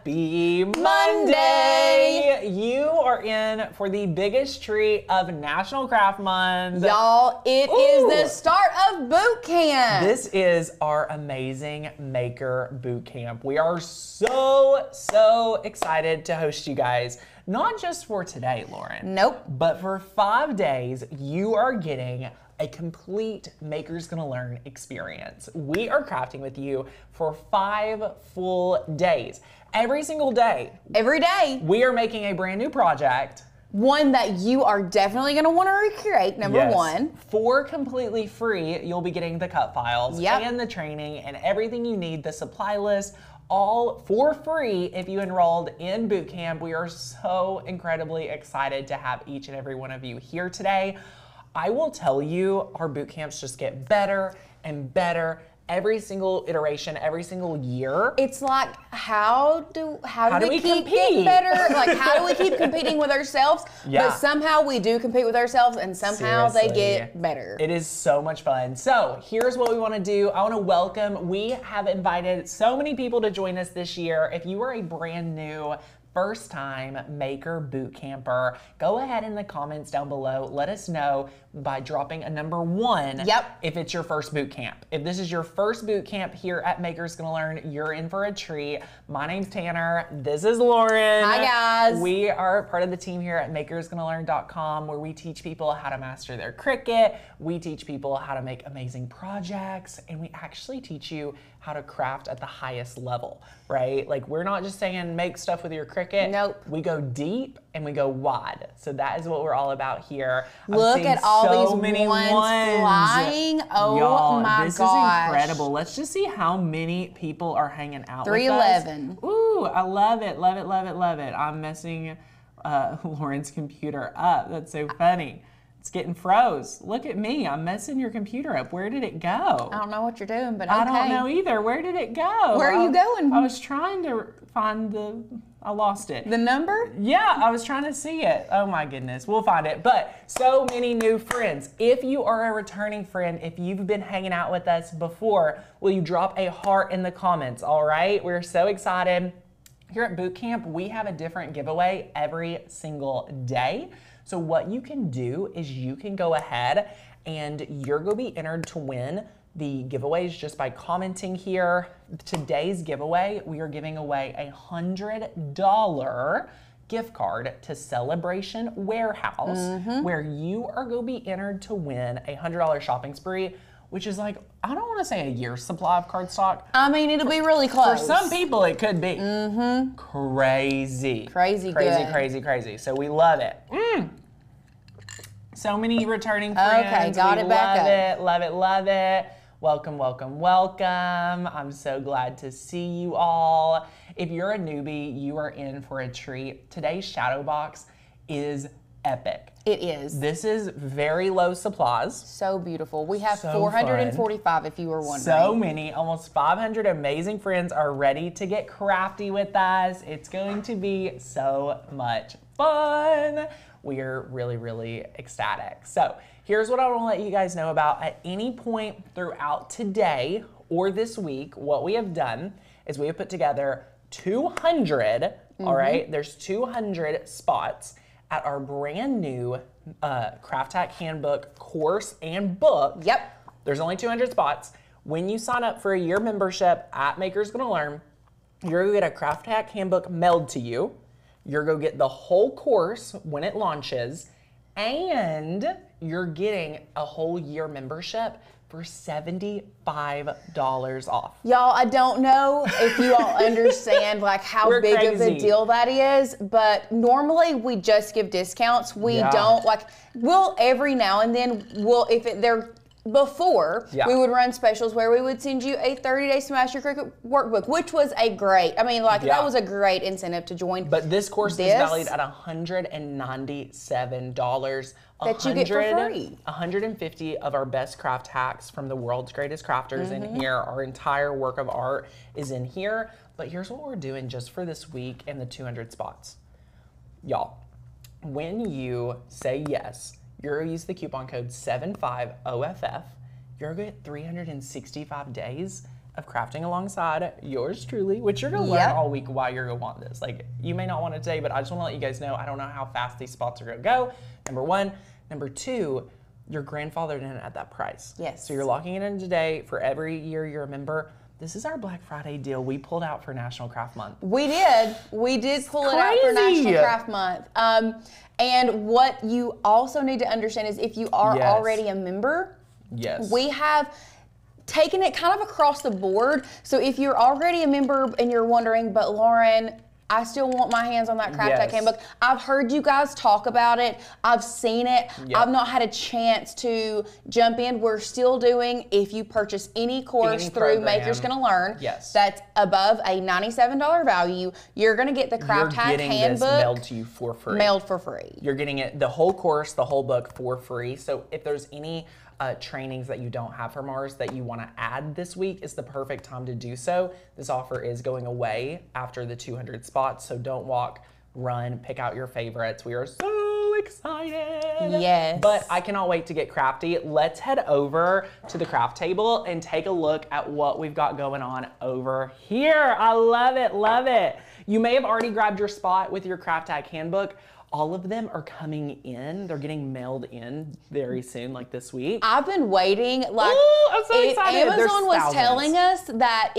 Happy Monday! You are in for the biggest treat of National Craft Month. Y'all, it is the start of boot camp. This is our amazing Maker Boot Camp. We are so excited to host you guys. Not just for today, Lauren. Nope. But for 5 days, you are getting a complete Maker's Gonna Learn experience. We are crafting with you for 5 full days. Every single day. Every day. We are making a brand new project. One that you are definitely gonna wanna recreate, number one. For completely free, you'll be getting the cut files and the training and everything you need, the supply list, all for free if you enrolled in boot camp. We are so incredibly excited to have each and every one of you here today. I will tell you, our boot camps just get better and better every single iteration, every single year. It's like, how do we keep compete? getting better? Like, how do we keep competing with ourselves? Yeah. But somehow we do compete with ourselves, and somehow they get better. It is so much fun. So here's what we want to do. I want to welcome, we have invited so many people to join us this year. If you are a brand new first time Maker boot camper, go ahead in the comments down below. Let us know by dropping a number 1 if it's your first boot camp. If this is your first boot camp here at Maker's Gonna Learn, you're in for a treat. My name's Tanner. This is Lauren. Hi guys. We are part of the team here at makersgonnalearn.com, where we teach people how to master their Cricut. We teach people how to make amazing projects, and we actually teach you how to craft at the highest level, right? Like, we're not just saying make stuff with your Cricut. Nope. We go deep and we go wide. So that is what we're all about here. Look at all these many ones flying. Oh my this gosh. is incredible. Let's just see how many people are hanging out 311. with us. Ooh, I love it, love it, love it, love it. I'm messing Lauren's computer up. That's so funny. It's getting froze. Look at me. I'm messing your computer up. Where did it go? I don't know what you're doing, but okay. I don't know either. Where did it go? Where are you going? I was trying to find I lost it. The number? Yeah, I was trying to see it. Oh my goodness, we'll find it. But so many new friends. If you are a returning friend, if you've been hanging out with us before, will you drop a heart in the comments, all right? We're so excited. Here at Boot Camp, we have a different giveaway every single day. So what you can do is you can go ahead and you're gonna be entered to win the giveaways just by commenting here. Today's giveaway, we are giving away a $100 gift card to Celebration Warehouse, where you are gonna be entered to win a $100 shopping spree, which is like, I don't wanna say a year's supply of cardstock. I mean, it'll be really close. For some people, it could be. Crazy. Crazy good. Crazy. So we love it. So many returning friends. Okay, got it back up. Love it. Welcome. I'm so glad to see you all. If you're a newbie, you are in for a treat. Today's shadow box is epic. It is. This is very low supplies. So beautiful. We have So 445 if you were wondering. So many, almost 500 amazing friends are ready to get crafty with us. It's going to be so much fun. We're really ecstatic. So here's what I want to let you guys know about. At any point throughout today or this week, what we have done is we have put together 200, all right? There's 200 spots at our brand new Craft Hack Handbook course and book. Yep. There's only 200 spots. When you sign up for a year membership at Maker's Gonna Learn, you're gonna get a Craft Hack Handbook mailed to you. You're gonna get the whole course when it launches, and you're getting a whole year membership for $75 off. Y'all, I don't know if you all understand like how big of a deal that is, but normally we just give discounts. We don't we'll every now and then, before, we would run specials where we would send you a 30-day Smash Your Cricut workbook, which was that was a great incentive to join. But this course is valued at $197. That you get for free. 150 of our best craft hacks from the world's greatest crafters in here. Our entire work of art is in here. But here's what we're doing just for this week and the 200 spots. Y'all, when you say yes, you're gonna use the coupon code 75OFF. You're gonna get 365 days of crafting alongside yours truly, which you're gonna learn all week why you're gonna want this. Like, you may not want it today, but I just wanna let you guys know, I don't know how fast these spots are gonna go, number one. Number two, you're grandfathered in at that price. Yes. So you're locking it in today for every year you're a member. This is our Black Friday deal we pulled out for National Craft Month. We did pull it out for National Craft Month. And what you also need to understand is if you are already a member, we have taken it kind of across the board. So if you're already a member and you're wondering, but Lauren, I still want my hands on that Cardstock handbook. I've heard you guys talk about it. I've seen it. I've not had a chance to jump in. We're still doing, if you purchase any course through Makers Gonna Learn, that's above a $97 value, you're gonna get the Craft Hack handbook this mailed to you for free. Mailed for free. You're getting it, the whole course, the whole book for free. So if there's any trainings that you don't have from ours that you want to add this week, is the perfect time to do so. This offer is going away after the 200 spots, so don't walk, run, pick out your favorites. We are so excited. Yes. But I cannot wait to get crafty. Let's head over to the craft table and take a look at what we've got going on over here. I love it, love it. You may have already grabbed your spot with your Craft Hack handbook. All of them are coming in. They're getting mailed in very soon, like this week. I've been waiting. Like, ooh, I'm so excited. Amazon was telling us that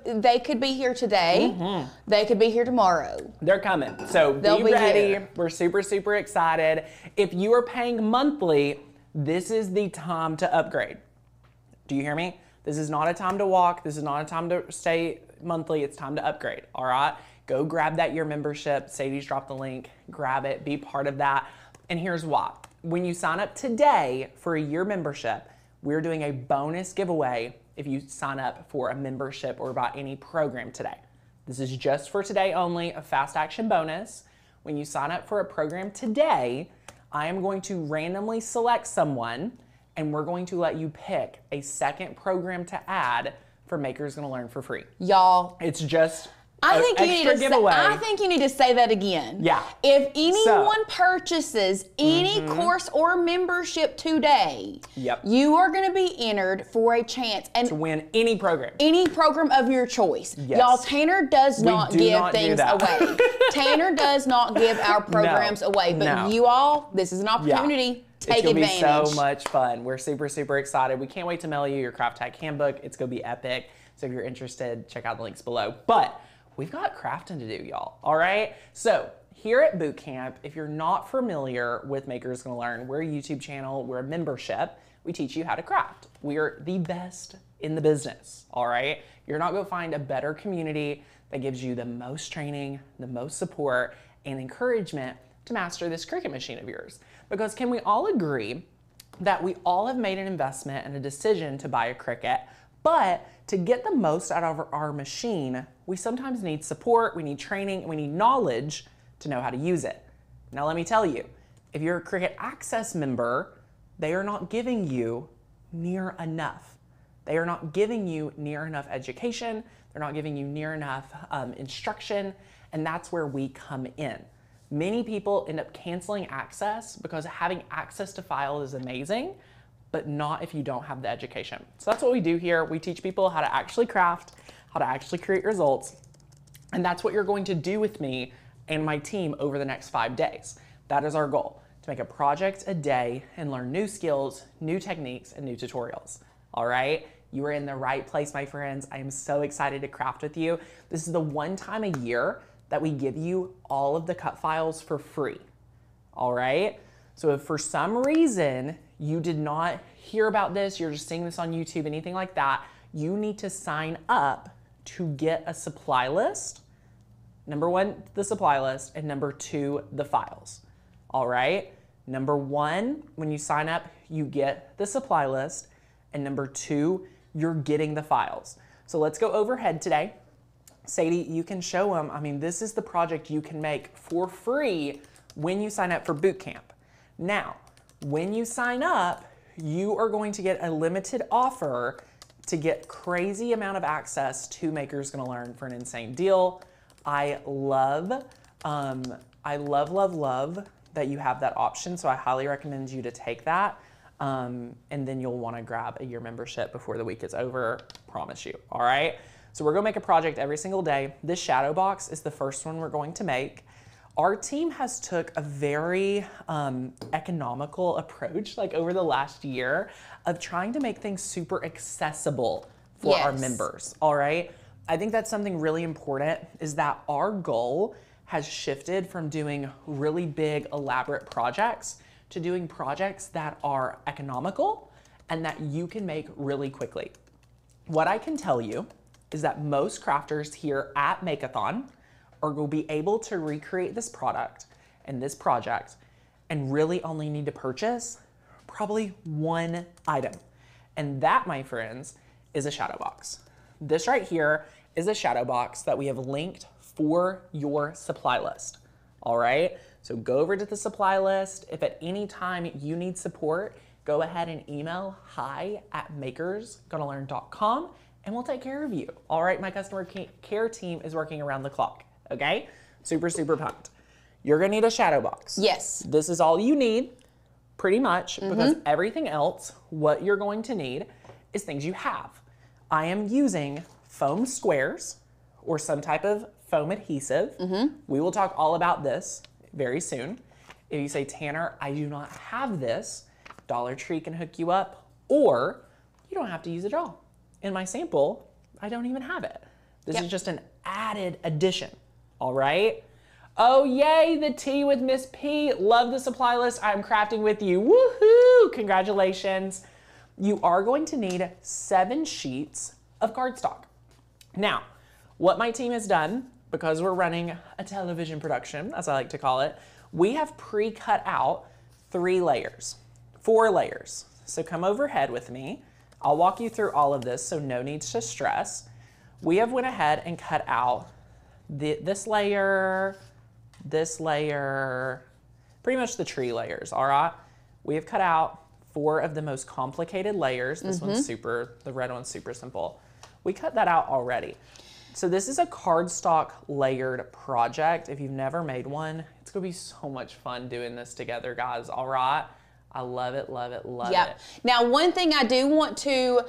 they could be here today. They could be here tomorrow. They're coming. So be ready. We're super, super excited. If you are paying monthly, this is the time to upgrade. Do you hear me? This is not a time to walk. This is not a time to stay monthly. It's time to upgrade, all right? Go grab that year membership. Sadie's dropped the link. Grab it. Be part of that. And here's why. When you sign up today for a year membership, we're doing a bonus giveaway if you sign up for a membership or buy any program today. This is just for today only, a fast action bonus. When you sign up for a program today, I am going to randomly select someone and we're going to let you pick a second program to add for Makers Gonna Learn for free. Y'all. It's just I think you need to say that again. Yeah. If anyone purchases any course or membership today, you are going to be entered for a chance to win any program. Any program of your choice. Yes. Y'all, Tanner does not give things away. Tanner does not give our programs away, but you all, this is an opportunity. Take advantage. It's going to be so much fun. We're super, super excited. We can't wait to mail you your Craft Hack handbook. It's going to be epic. So if you're interested, check out the links below. But we've got crafting to do, y'all, all right? So here at Boot Camp, if you're not familiar with Makers Gonna Learn, we're a YouTube channel, we're a membership. We teach you how to craft. We're the best in the business, all right? You're not gonna find a better community that gives you the most training, the most support, and encouragement to master this Cricut machine of yours. Because can we all agree that we all have made an investment and a decision to buy a Cricut, but to get the most out of our machine, we sometimes need support, we need training, and we need knowledge to know how to use it. Now let me tell you, if you're a Cricut Access member, they are not giving you near enough. They are not giving you near enough education, they're not giving you near enough instruction, and that's where we come in. Many people end up canceling Access because having access to files is amazing, but not if you don't have the education. So that's what we do here. We teach people how to actually craft, how to actually create results, and that's what you're going to do with me and my team over the next 5 days. That is our goal, to make a project a day and learn new skills, new techniques, and new tutorials. All right? You are in the right place, my friends. I am so excited to craft with you. This is the one time a year that we give you all of the cut files for free. All right? So if for some reason you did not hear about this, you're just seeing this on YouTube, anything like that, you need to sign up to get a supply list. Number one, the supply list, and number two, the files. All right? Number one, when you sign up, you get the supply list, and number two, you're getting the files. So let's go overhead today. Sadie, you can show them, I mean, this is the project you can make for free when you sign up for boot camp. Now, when you sign up, you are going to get a limited offer to get crazy amount of access to Makers Gonna Learn for an insane deal. I love that you have that option, so I highly recommend you to take that. And then you'll wanna grab a year membership before the week is over. promise you, all right? So we're gonna make a project every single day. This shadow box is the first one we're going to make. Our team has took a very economical approach, like over the last year, of trying to make things super accessible for our members, all right? I think that's something really important, is that our goal has shifted from doing really big, elaborate projects to doing projects that are economical and that you can make really quickly. What I can tell you is that most crafters here at Make-a-thon are going to be able to recreate this product and this project and really only need to purchase probably one item. And that, my friends, is a shadow box. This right here is a shadow box that we have linked for your supply list, all right? So go over to the supply list. If at any time you need support, go ahead and email hi@makersgonnalearn.com and we'll take care of you. All right, my customer care team is working around the clock, okay? Super, super pumped. You're gonna need a shadow box. Yes. This is all you need, pretty much, because everything else, what you're going to need is things you have. I am using foam squares or some type of foam adhesive. We will talk all about this very soon. If you say, Tanner, I do not have this, Dollar Tree can hook you up, or you don't have to use it at all. In my sample, I don't even have it. This is just an added addition, all right? Oh, yay, the tea with Miss P. Love the supply list. I'm crafting with you. Woohoo! Congratulations. You are going to need 7 sheets of cardstock. Now, what my team has done, because we're running a television production, as I like to call it, we have pre-cut out 4 layers. So come overhead with me. I'll walk you through all of this, so no need to stress. We have went ahead and cut out this layer, pretty much the tree layers, all right? We have cut out 4 of the most complicated layers. This one's the red one's super simple. We cut that out already. So this is a cardstock layered project. If you've never made one, it's gonna be so much fun doing this together, guys, all right? I love it, love it, love it. Now, one thing I do want to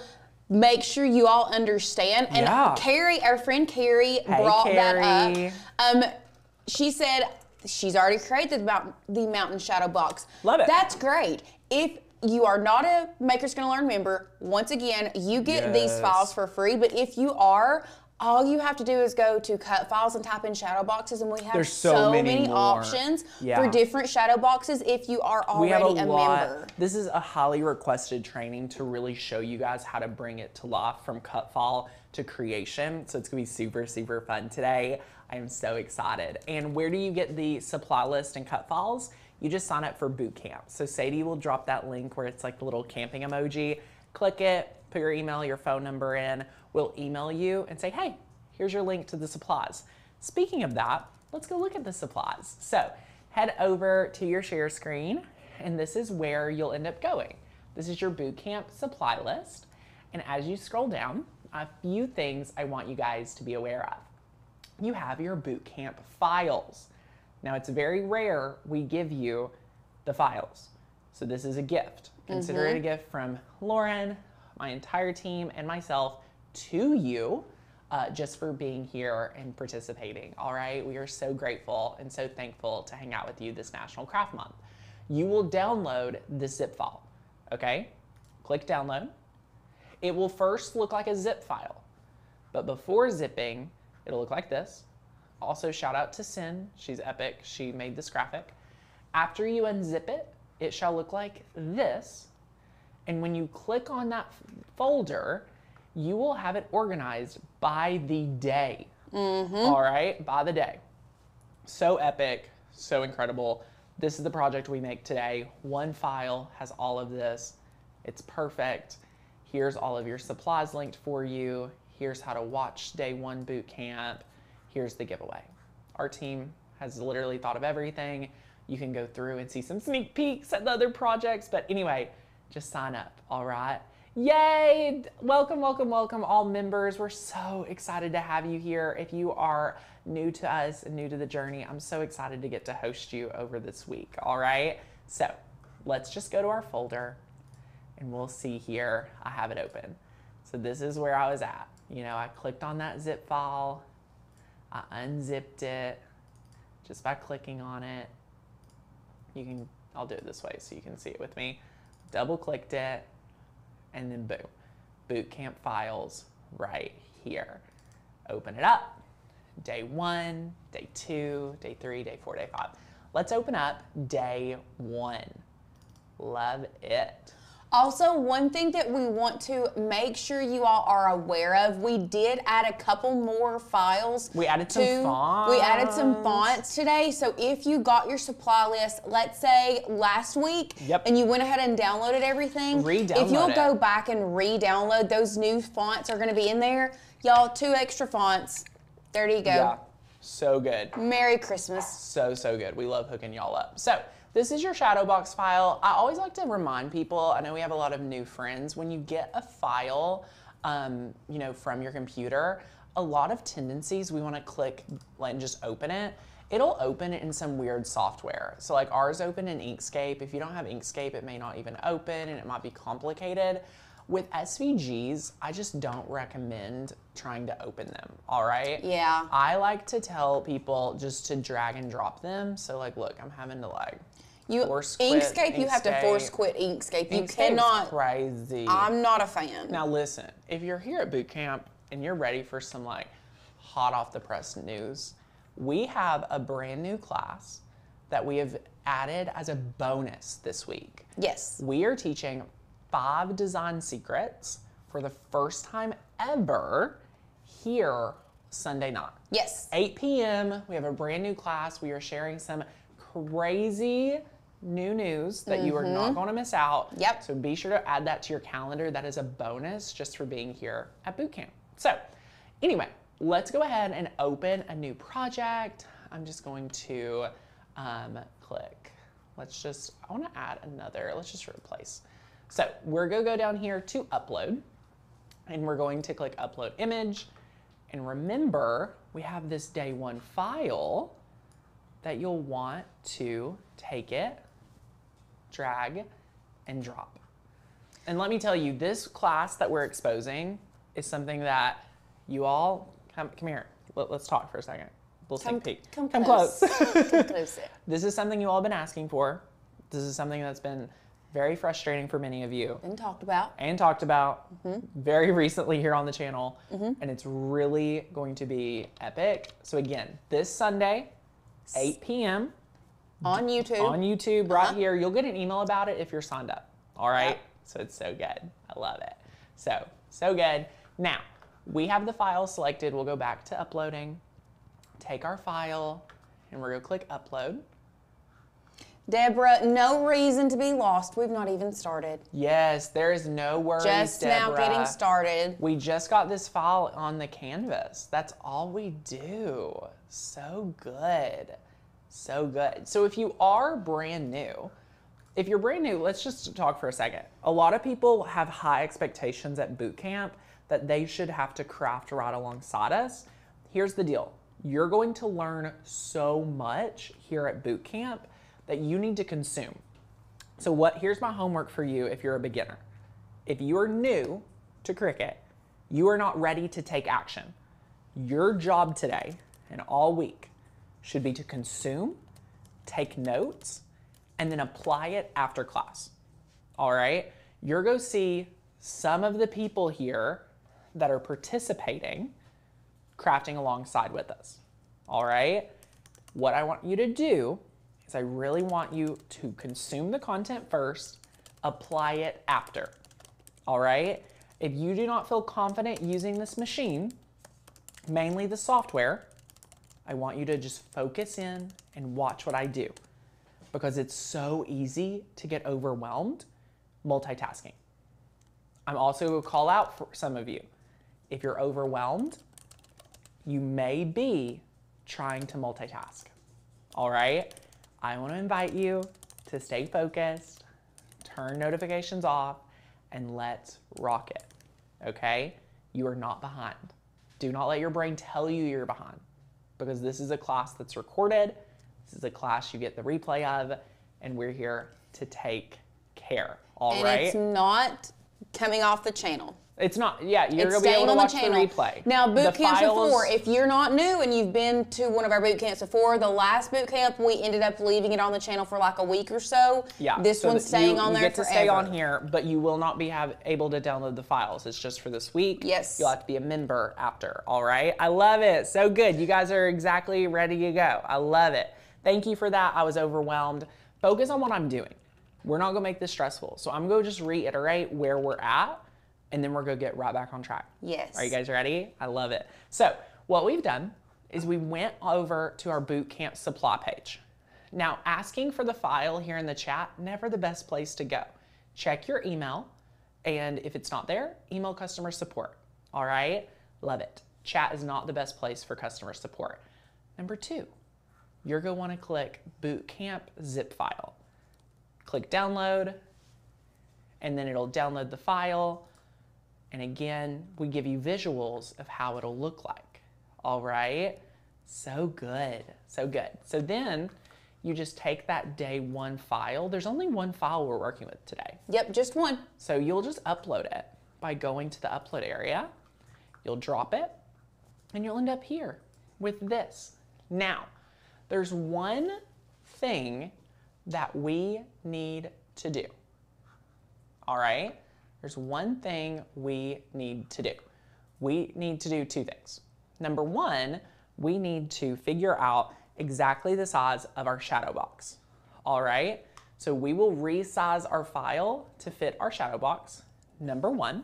make sure you all understand, and Carrie, our friend Carrie, brought that up. She said she's already created the Mountain Shadow Box. Love it. That's great. If you are not a Makers Gonna Learn member, once again, you get these files for free, but if you are, all you have to do is go to Cut Files and type in shadow boxes, and we have There's so many options for different shadow boxes if you are already a member. This is a highly requested training to really show you guys how to bring it to life from cut file to creation. So it's gonna be super, super fun today. I am so excited. And where do you get the supply list and cut files? You just sign up for boot camp. So Sadie will drop that link where it's like the little camping emoji. Click it, put your email, your phone number in. We'll email you and say, hey, here's your link to the supplies. Speaking of that, let's go look at the supplies. So head over to your share screen, and this is where you'll end up going. This is your boot camp supply list. And as you scroll down, a few things I want you guys to be aware of. You have your boot camp files. Now it's very rare we give you the files. So this is a gift. Consider it a gift from Lauren, my entire team, and myself to you, just for being here and participating, all right? We are so grateful and so thankful to hang out with you this National Craft Month. You will download the zip file, okay? Click download. It will first look like a zip file, but before zipping, it'll look like this. Also, shout out to Sin, she's epic, she made this graphic. After you unzip it, it shall look like this, and when you click on that folder, you will have it organized by the day, all right, by the day. So epic, so incredible. This is the project we make today. One file has all of this. It's perfect. Here's all of your supplies linked for you. Here's how to watch day 1 boot camp. Here's the giveaway. Our team has literally thought of everything. You can go through and see some sneak peeks at the other projects, but anyway, just sign up, all right? Yay! Welcome, welcome, welcome, all members. We're so excited to have you here. If you are new to us and new to the journey, I'm so excited to get to host you over this week, all right? So let's just go to our folder and we'll see here. I have it open. So this is where I was at. You know, I clicked on that zip file. I unzipped it just by clicking on it. I'll do it this way so you can see it with me. Double clicked it, and then boom, Bootcamp files right here. Open it up. Day 1, day 2, day 3, day 4, day 5. Let's open up day 1. Love it. Also, one thing that we want to make sure you all are aware of, we did add a couple more files. We added some fonts. We added some fonts today. So if you got your supply list, let's say last week, and you went ahead and downloaded everything, if you'll go back and re-download, those new fonts are going to be in there. Y'all, 2 extra fonts. There you go. Yeah, so good. Merry Christmas. So good. We love hooking y'all up. So this is your shadow box file. I always like to remind people, I know we have a lot of new friends, when you get a file, you know, from your computer, a lot of tendencies, we want to click and just open it. It'll open it in some weird software. So like ours open in Inkscape. If you don't have Inkscape, it may not even open and it might be complicated. With SVGs, I just don't recommend trying to open them, all right? Yeah. I like to tell people just to drag and drop them. So like, look, I'm having to like, Inkscape, you have to force quit Inkscape. You cannot. Crazy. I'm not a fan. Now listen, if you're here at Bootcamp and you're ready for some like hot off the press news, we have a brand new class that we have added as a bonus this week. Yes. We are teaching 5 design secrets for the first time ever here Sunday night. Yes. 8 p.m. We have a brand new class. We are sharing some crazy new news that you are not going to miss out. Yep. So be sure to add that to your calendar. That is a bonus just for being here at Bootcamp. So anyway, let's go ahead and open a new project. I'm just going to click. I want to add another. Let's just replace. So we're going to go down here to upload, and we're going to click upload image. And remember, we have this day 1 file that you'll want to take it, drag, and drop. And let me tell you, this class that we're exposing is something that you all, come here, let's talk for a second. Little sneak peek. Come close. Come closer. This is something you all have been asking for. This is something that's been very frustrating for many of you. And talked about. Very recently here on the channel. And it's really going to be epic. So again, this Sunday, 8 p.m. on YouTube. On YouTube right here. You'll get an email about it if you're signed up. All right? Yep. So it's so good. I love it. So good. Now, we have the file selected. We'll go back to uploading. Take our file, and we're going to click upload. Deborah, no reason to be lost. We've not even started. Yes, there is no worries, just Deborah. Now getting started. We just got this file on the canvas. That's all we do. So good. So good. So if you are brand new, let's just talk for a second. A lot of people have high expectations at Bootcamp that they should have to craft right alongside us. Here's the deal. You're going to learn so much here at Bootcamp that you need to consume. So here's my homework for you if you're a beginner. If you are new to Cricut, you are not ready to take action. Your job today and all week should be to consume, take notes, and then apply it after class. All right? You're going to see some of the people here that are participating crafting alongside with us. All right? What I want you to do is I really want you to consume the content first, apply it after. All right? If you do not feel confident using this machine, mainly the software, I want you to just focus in and watch what I do, because it's so easy to get overwhelmed multitasking. I'm also going to call out for some of you. If you're overwhelmed, you may be trying to multitask. All right? I want to invite you to stay focused, turn notifications off, and let's rock it. Okay? You are not behind. Do not let your brain tell you you're behind, because this is a class that's recorded. This is a class you get the replay of, and we're here to take care. All right? And it's not coming off the channel. It's not, yeah, you're going to be able to watch the replay. Now, boot camps before, if you're not new and you've been to one of our boot camps before, the last boot camp, we ended up leaving it on the channel for like a week or so. Yeah. This one's staying on there forever. You get to stay on here, but you will not be able to download the files. It's just for this week. Yes. You'll have to be a member after, all right? I love it. So good. You guys are exactly ready to go. I love it. Thank you for that. I was overwhelmed. Focus on what I'm doing. We're not going to make this stressful. So I'm going to just reiterate where we're at, and then we're going to get right back on track. Yes. Are you guys ready? I love it. So what we've done is we went over to our boot camp supply page. Now, asking for the file here in the chat, never the best place to go. Check your email, and if it's not there, email customer support. All right? Love it. Chat is not the best place for customer support. Number 2, you're going to want to click boot camp zip file. Click download, and then it'll download the file. And again, we give you visuals of how it'll look like. All right? So good, so good. So then you just take that day 1 file. There's only 1 file we're working with today. Yep, just 1. So you'll just upload it by going to the upload area. You'll drop it, and you'll end up here with this. Now, there's one thing that we need to do. All right? There's one thing we need to do. We need to do 2 things. Number 1, we need to figure out exactly the size of our shadow box. All right? So we will resize our file to fit our shadow box, number 1.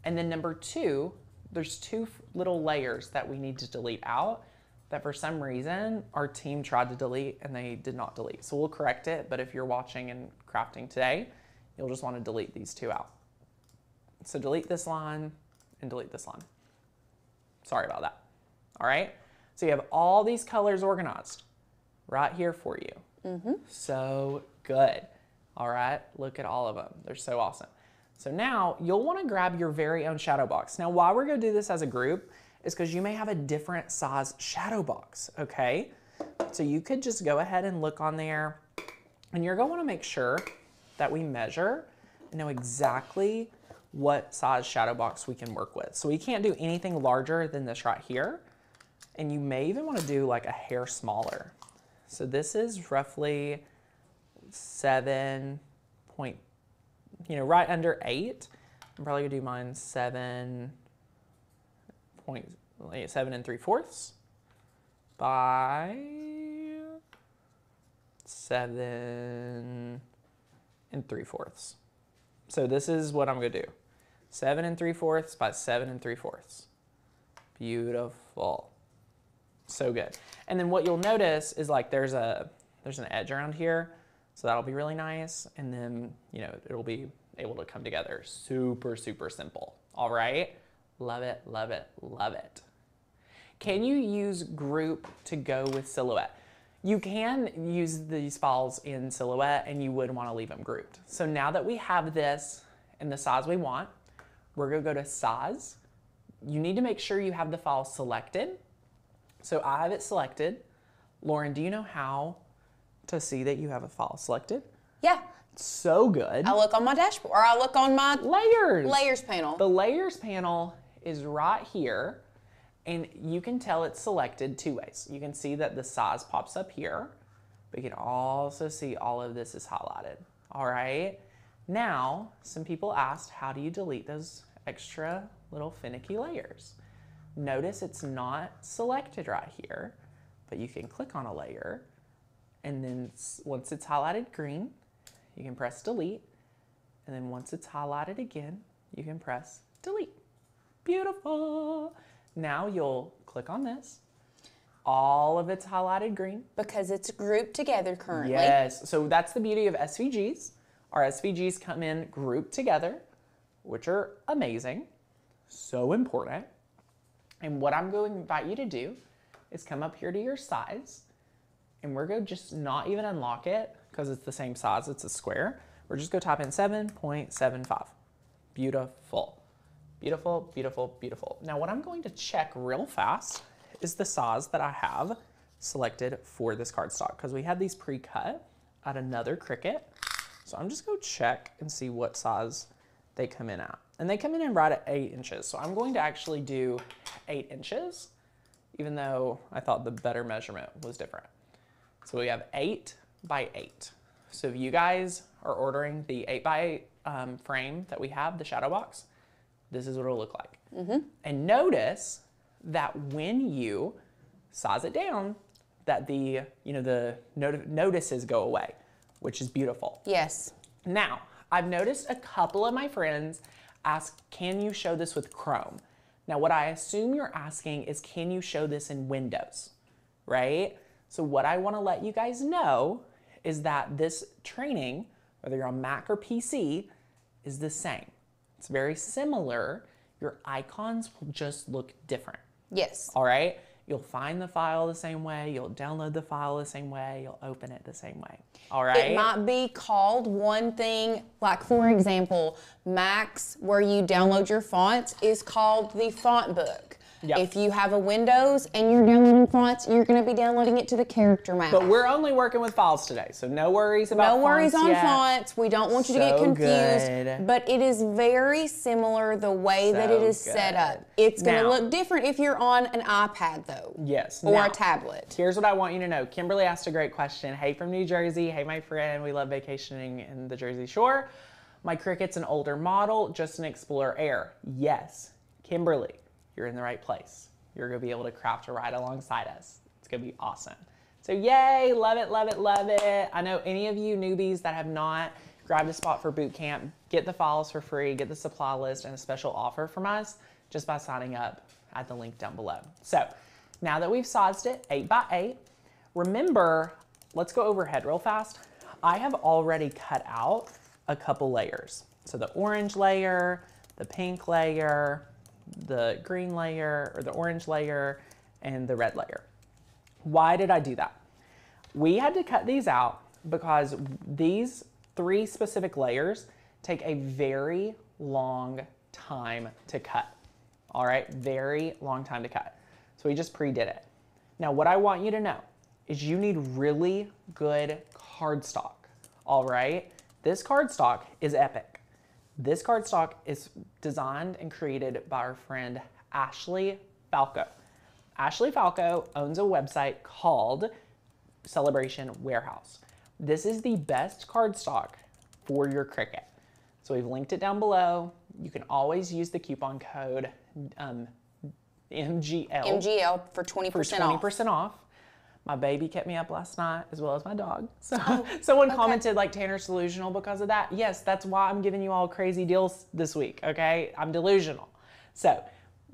And then number 2, there's 2 little layers that we need to delete out that for some reason our team tried to delete and they did not delete. So we'll correct it, but if you're watching and crafting today, you'll just want to delete these 2 out. So delete this line and delete this line. Sorry about that. All right? So you have all these colors organized right here for you. Mm-hmm. So good. All right? Look at all of them. They're so awesome. So now you'll want to grab your very own shadow box. Now, why we're going to do this as a group is because you may have a different size shadow box, okay? So you could just go ahead and look on there, and you're going to want to make sure that we measure and know exactly what size shadow box we can work with. So we can't do anything larger than this right here. And you may even want to do like a hair smaller. So this is roughly 7 point, right under 8. I'm probably gonna do mine 7 3/4 by 7 3/4. So this is what I'm gonna do. 7 3/4 by 7 3/4. Beautiful. So good. And then what you'll notice is like there's an edge around here. So that'll be really nice. And then, it'll be able to come together. Super, super simple. All right. Love it, love it, love it. Can you use group to go with silhouette? You can use these files in silhouette and you would want to leave them grouped. So now that we have this in the size we want, we're going to go to size. You need to make sure you have the file selected. So I have it selected. Lauren, do you know how to see that you have a file selected? Yeah. So good. I look on my dashboard, or I look on my layers panel. The layers panel is right here, and you can tell it's selected 2 ways. You can see that the size pops up here, but you can also see all of this is highlighted. All right. Now, some people asked, how do you delete those extra little finicky layers? Notice it's not selected right here, but you can click on a layer, and then once it's highlighted green, you can press delete, and then once it's highlighted again, you can press delete. Beautiful. Now you'll click on this. All of it's highlighted green. Because it's grouped together currently. Yes, so that's the beauty of SVGs. Our SVGs come in grouped together, which are amazing, so important. And what I'm going to invite you to do is come up here to your size, and we're going to just not even unlock it because it's the same size, it's a square. We're just going to type in 7.75. Beautiful, beautiful, beautiful, beautiful. Now what I'm going to check real fast is the size that I have selected for this cardstock, because we had these pre-cut at another Cricut. So I'm just going to check and see what size they come in at. And they come in right at 8 inches. So I'm going to actually do 8 inches, even though I thought the better measurement was different. So we have 8 by 8. So if you guys are ordering the 8 by 8 frame that we have, the shadow box, this is what it'll look like. And notice that when you size it down, that the notices go away, which is beautiful. Yes. Now, I've noticed a couple of my friends ask, can you show this with Chrome? Now, what I assume you're asking is, can you show this in Windows, right? So what I want to let you guys know is that this training, whether you're on Mac or PC, is the same. It's very similar. Your icons will just look different. Yes. All right? You'll find the file the same way, you'll download the file the same way, you'll open it the same way. All right? It might be called one thing, like for example, Macs, where you download your fonts, is called the font book. Yep. If you have a Windows and you're downloading fonts, you're going to be downloading it to the character map. But we're only working with files today, so no worries about fonts. No worries on fonts. We don't want you to get confused. Good. But it is very similar the way that it is set up. It's going to look different if you're on an iPad, though. Yes. Or a tablet. Here's what I want you to know. Kimberly asked a great question. Hey, from New Jersey. Hey, my friend. We love vacationing in the Jersey Shore. My Cricut's an older model, just an Explorer Air. Yes, Kimberly. You're in the right place. You're gonna be able to craft a ride alongside us. It's gonna be awesome. So yay, love it, love it, love it. I know any of you newbies that have not grabbed a spot for boot camp, get the files for free, get the supply list and a special offer from us just by signing up at the link down below. So now that we've sized it 8 by 8, remember, let's go overhead real fast. I have already cut out a couple layers. So the orange layer, the pink layer, the green layer, or the orange layer, and the red layer. Why did I do that? We had to cut these out because these 3 specific layers take a very long time to cut. All right, very long time to cut. So we just pre-did it. Now what I want you to know is you need really good cardstock. All right, this cardstock is epic. This cardstock is designed and created by our friend Ashley Falco. Ashley Falco owns a website called Celebration Warehouse. This is the best cardstock for your Cricut. So we've linked it down below. You can always use the coupon code MGL for 20% off. My baby kept me up last night, as well as my dog. So someone commented like Tanner's delusional because of that. Yes, that's why I'm giving you all crazy deals this week, okay? I'm delusional. So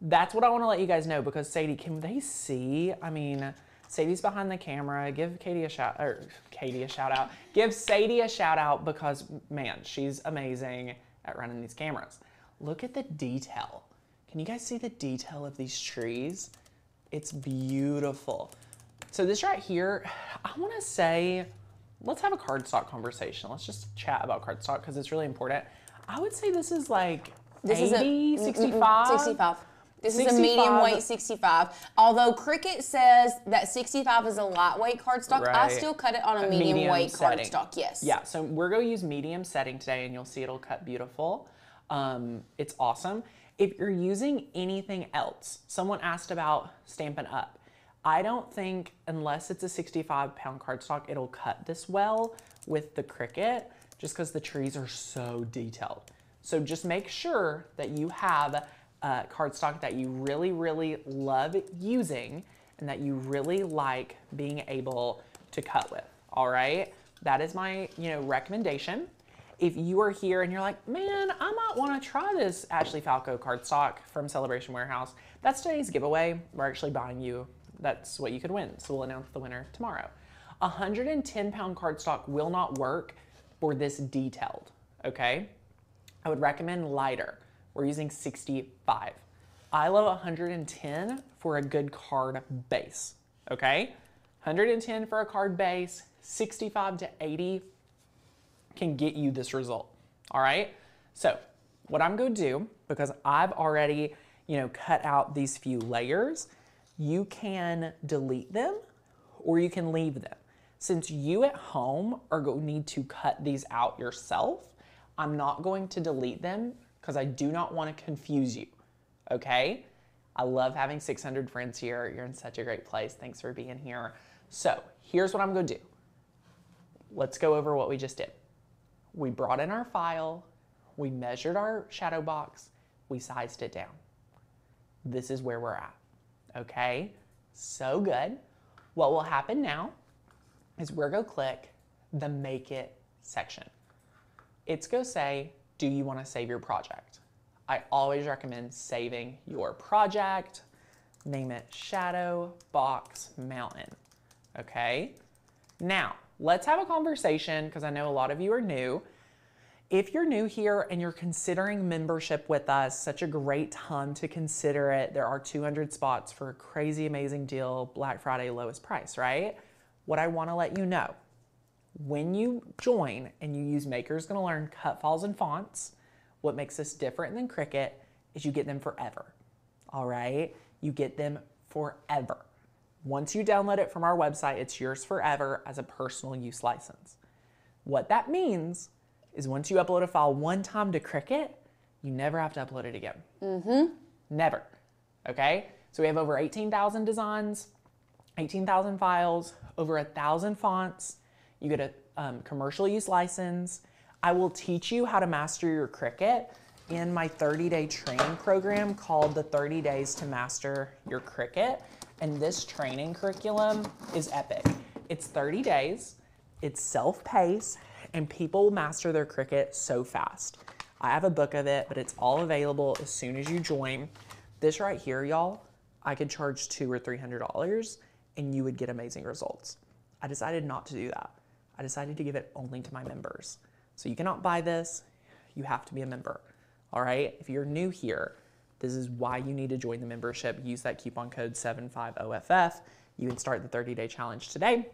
that's what I want to let you guys know, because Sadie, can they see? I mean, Sadie's behind the camera. Give Katie a shout, or Katie a shout out. Give Sadie a shout out because, man, she's amazing at running these cameras. Look at the detail. Can you guys see the detail of these trees? It's beautiful. So this right here, I want to say, let's have a cardstock conversation. Let's just chat about cardstock because it's really important. I would say this is like 80, 65? 65. This is a medium weight 65. Although Cricut says that 65 is a lightweight cardstock, I still cut it on a medium weight cardstock, yes. Yeah, so we're going to use medium setting today and you'll see it'll cut beautiful. It's awesome. If you're using anything else, someone asked about Stampin' Up. I don't think, unless it's a 65-pound cardstock, it'll cut this well with the Cricut, just because the trees are so detailed. So just make sure that you have cardstock that you really, really love using and that you really like being able to cut with, all right? That is my, recommendation. If you are here and you're like, man, I might want to try this Ashley Falco cardstock from Celebration Warehouse, that's today's giveaway. We're actually buying you. That's what you could win. So we'll announce the winner tomorrow. 110-pound cardstock will not work for this detailed, okay? I would recommend lighter. We're using 65. I love 110 for a good card base, okay? 110 for a card base, 65 to 80 can get you this result, all right? So what I'm gonna do, because I've already, cut out these few layers, you can delete them or you can leave them. Since you at home are going to need to cut these out yourself, I'm not going to delete them because I do not want to confuse you, okay? I love having 600 friends here. You're in such a great place. Thanks for being here. So here's what I'm going to do. Let's go over what we just did. We brought in our file. We measured our shadow box. We sized it down. This is where we're at, okay? So good. What will happen now is we're going to click the Make It section. It's going to say, do you want to save your project? I always recommend saving your project. Name it Shadow Box Mountain, okay? Now, let's have a conversation because I know a lot of you are new. If you're new here and you're considering membership with us, such a great time to consider it. There are 200 spots for a crazy amazing deal, Black Friday lowest price, right? What I want to let you know, when you join and you use Maker's Gonna Learn cut files and fonts, what makes us different than Cricut is you get them forever, all right? You get them forever. Once you download it from our website, it's yours forever as a personal use license. What that means is once you upload a file one time to Cricut, you never have to upload it again. Never, okay? So we have over 18,000 designs, 18,000 files, over 1,000 fonts. You get a commercial use license. I will teach you how to master your Cricut in my 30-day training program called the 30 Days to Master Your Cricut. And this training curriculum is epic. It's 30 days, it's self-paced, and people master their Cricut so fast. I have a book of it, but it's all available as soon as you join. This right here, y'all, I could charge $200 or $300 and you would get amazing results. I decided not to do that. I decided to give it only to my members. So you cannot buy this, you have to be a member, all right? If you're new here, this is why you need to join the membership. Use that coupon code 750FF. You can start the 30-day challenge today,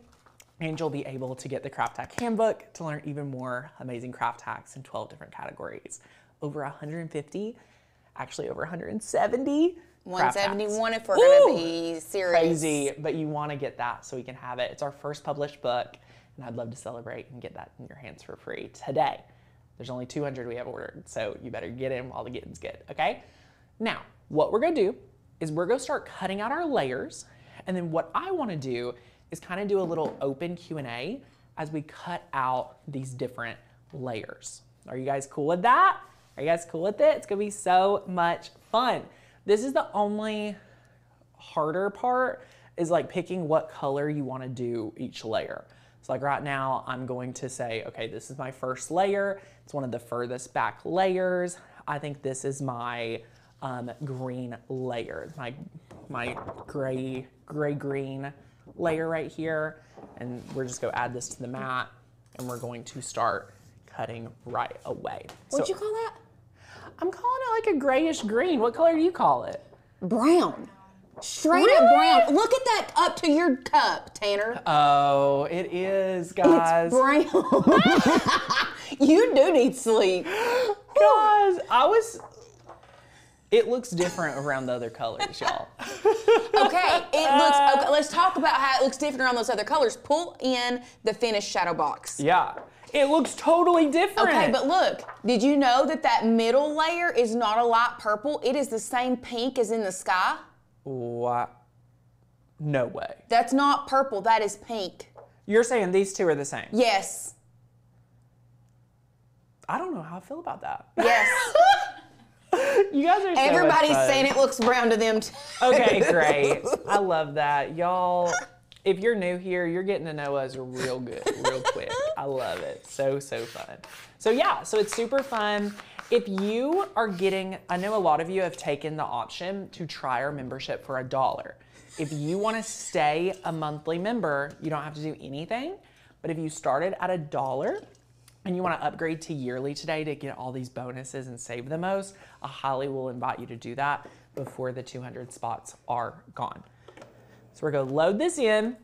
and you'll be able to get the Craft Hack Handbook to learn even more amazing craft hacks in 12 different categories. Over 150, actually over 170. 171 if we're gonna be serious. Crazy, but you wanna get that so we can have it. It's our first published book, and I'd love to celebrate and get that in your hands for free today. There's only 200 we have ordered, so you better get in while the getting's good, okay? Now, what we're gonna do is we're gonna start cutting out our layers, and then what I wanna do is kind of do a little open Q&A as we cut out these different layers. Are you guys cool with that? Are you guys cool with it? It's gonna be so much fun. This is the only harder part is like picking what color you wanna do each layer. So like right now, I'm going to say, okay, this is my first layer. It's one of the furthest back layers. I think this is my green layer, my gray-green layer right here. And we're just gonna add this to the mat and we're going to start cutting right away. What'd you call that? I'm calling it like a grayish green. What color do you call it? Brown. Straight up brown. Look at that up to your cup, Tanner. Oh, it is, guys. It's brown. You do need sleep. Guys, it looks different around the other colors, y'all. Okay, okay, let's talk about how it looks different around those other colors. Pull in the finished shadow box. Yeah, it looks totally different. Okay, but look, did you know that that middle layer is not a light purple? It is the same pink as in the sky. What? No way. That's not purple, that is pink. You're saying these two are the same? Yes. I don't know how I feel about that. Yes. You guys are so Everybody's much fun. saying it looks brown to them too. Okay, great. I love that. Y'all, if you're new here, you're getting to know us real good, real quick. I love it. So, so fun. So yeah, so it's super fun. If you are getting, I know a lot of you have taken the option to try our membership for $1. If you want to stay a monthly member, you don't have to do anything. But if you started at $1 and you want to upgrade to yearly today to get all these bonuses and save the most, I highly will invite you to do that before the 200 spots are gone. So we're going to load this in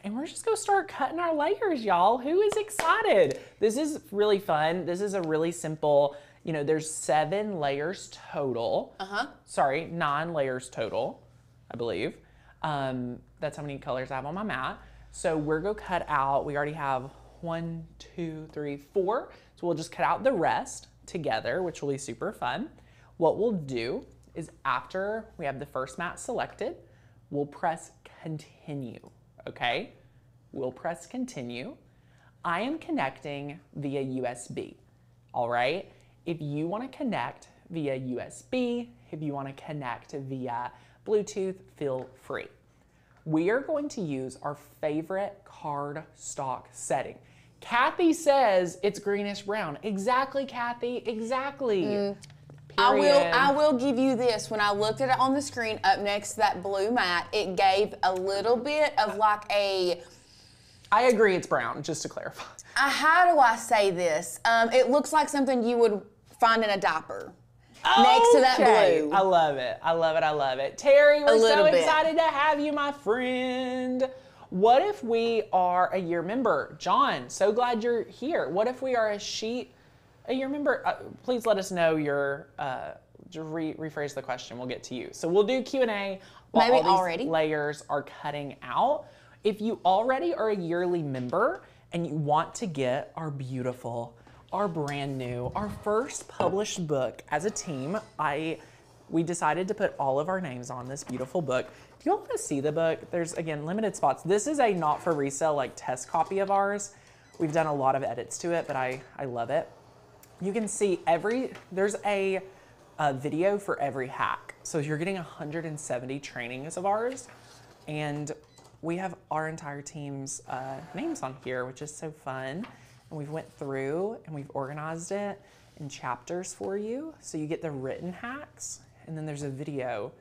and we're just going to start cutting our layers, y'all. Who is excited? This is really fun. This is a really simple, you know, there's 7 layers total. Sorry, 9 layers total, I believe. That's how many colors I have on my mat. So we're going to cut out, we already have 1, 2, 3, 4. So we'll just cut out the rest together, which will be super fun. What we'll do is after we have the first mat selected, we'll press continue, okay? We'll press continue. I am connecting via USB, all right? If you want to connect via USB, if you want to connect via Bluetooth, feel free. We are going to use our favorite cardstock setting. Kathy says it's greenish brown. Exactly, Kathy, exactly. I will give you this. When I looked at it on the screen up next to that blue mat, it gave a little bit of like a... I agree it's brown, just to clarify. How do I say this? It looks like something you would find in a diaper. Next to that blue. I love it. I love it. I love it. Terry, we're so excited to have you, my friend. What if we are a year member? John, so glad you're here. What if we are a year member? Please let us know your, rephrase the question. We'll get to you. So we'll do Q&A while all these layers are cutting out. If you already are a yearly member and you want to get our beautiful, our brand new, our first published book as a team, we decided to put all of our names on this beautiful book. If you all want to see the book, there's, again, limited spots. This is a not for resale, like test copy of ours. We've done a lot of edits to it, but I love it. You can see there's a video for every hack. So you're getting 170 trainings of ours, and we have our entire team's names on here, which is so fun. And we've went through and we've organized it in chapters for you. So you get the written hacks, and then there's a video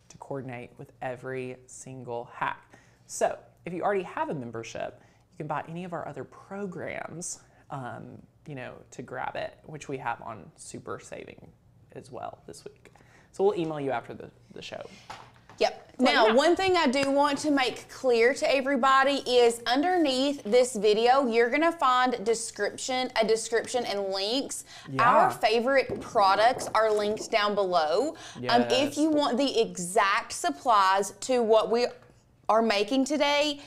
to coordinate with every single hack. So if you already have a membership, you can buy any of our other programs, to grab it, which we have on super saving as well this week. So we'll email you after the show. Yep. Now, one thing I do want to make clear to everybody is underneath this video, you're going to find a description and links. Yeah. Our favorite products are linked down below. Yes. If you want the exact supplies to what we are making today,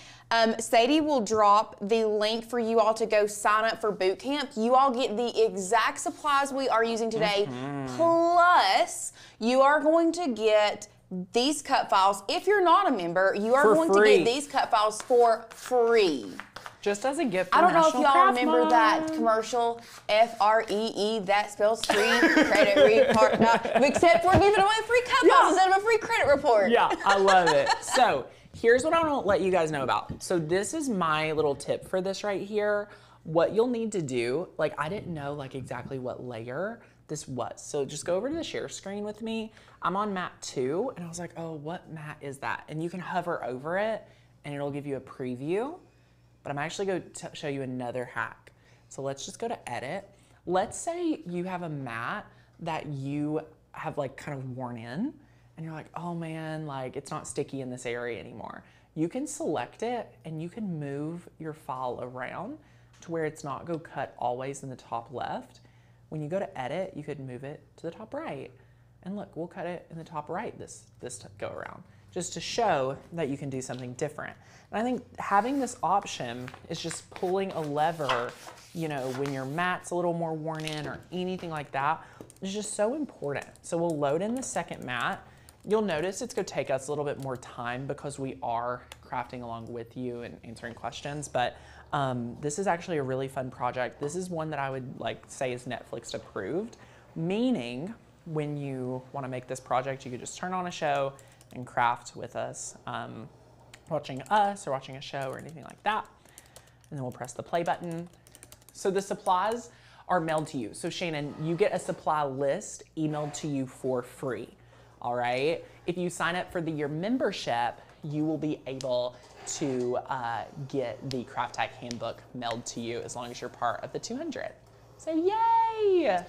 Sadie will drop the link for you all to go sign up for boot camp. You all get the exact supplies we are using today, plus you are going to get these cut files. If you're not a member, you are going to get these cut files for free. Just as a gift for I don't know if National y'all Craft remember Month. that commercial, FREE, that spells free, credit report, except for giving away free cut files instead of a free credit report. Yeah, I love it. So here's what I want to let you guys know about. So this is my little tip for this right here. What you'll need to do, I didn't know exactly what layer this was. So just go over to the share screen with me. I'm on mat 2, and I was like, oh, what mat is that? And you can hover over it, and it'll give you a preview. But I'm actually going to show you another hack. So let's just go to edit. Let's say you have a mat that you have kind of worn in, and you're like, oh man, it's not sticky in this area anymore. You can select it, and you can move your file around to where it's not go cut always in the top left. When you go to edit, you could move it to the top right. And look, we'll cut it in the top right this go around, just to show that you can do something different. And I think having this option is just pulling a lever, when your mat's a little more worn in or anything like that, is just so important. So we'll load in the second mat. You'll notice it's gonna take us a little bit more time because we are crafting along with you and answering questions, but this is actually a really fun project. This is one that I would say is Netflix approved, meaning when you want to make this project, you could just turn on a show and craft with us, watching us or watching a show or anything like that. And then we'll press the play button. So the supplies are mailed to you. So Shannon, you get a supply list emailed to you for free, all right? If you sign up for the year membership, you will be able to get the Craft Hack Handbook mailed to you as long as you're part of the 200. So yay!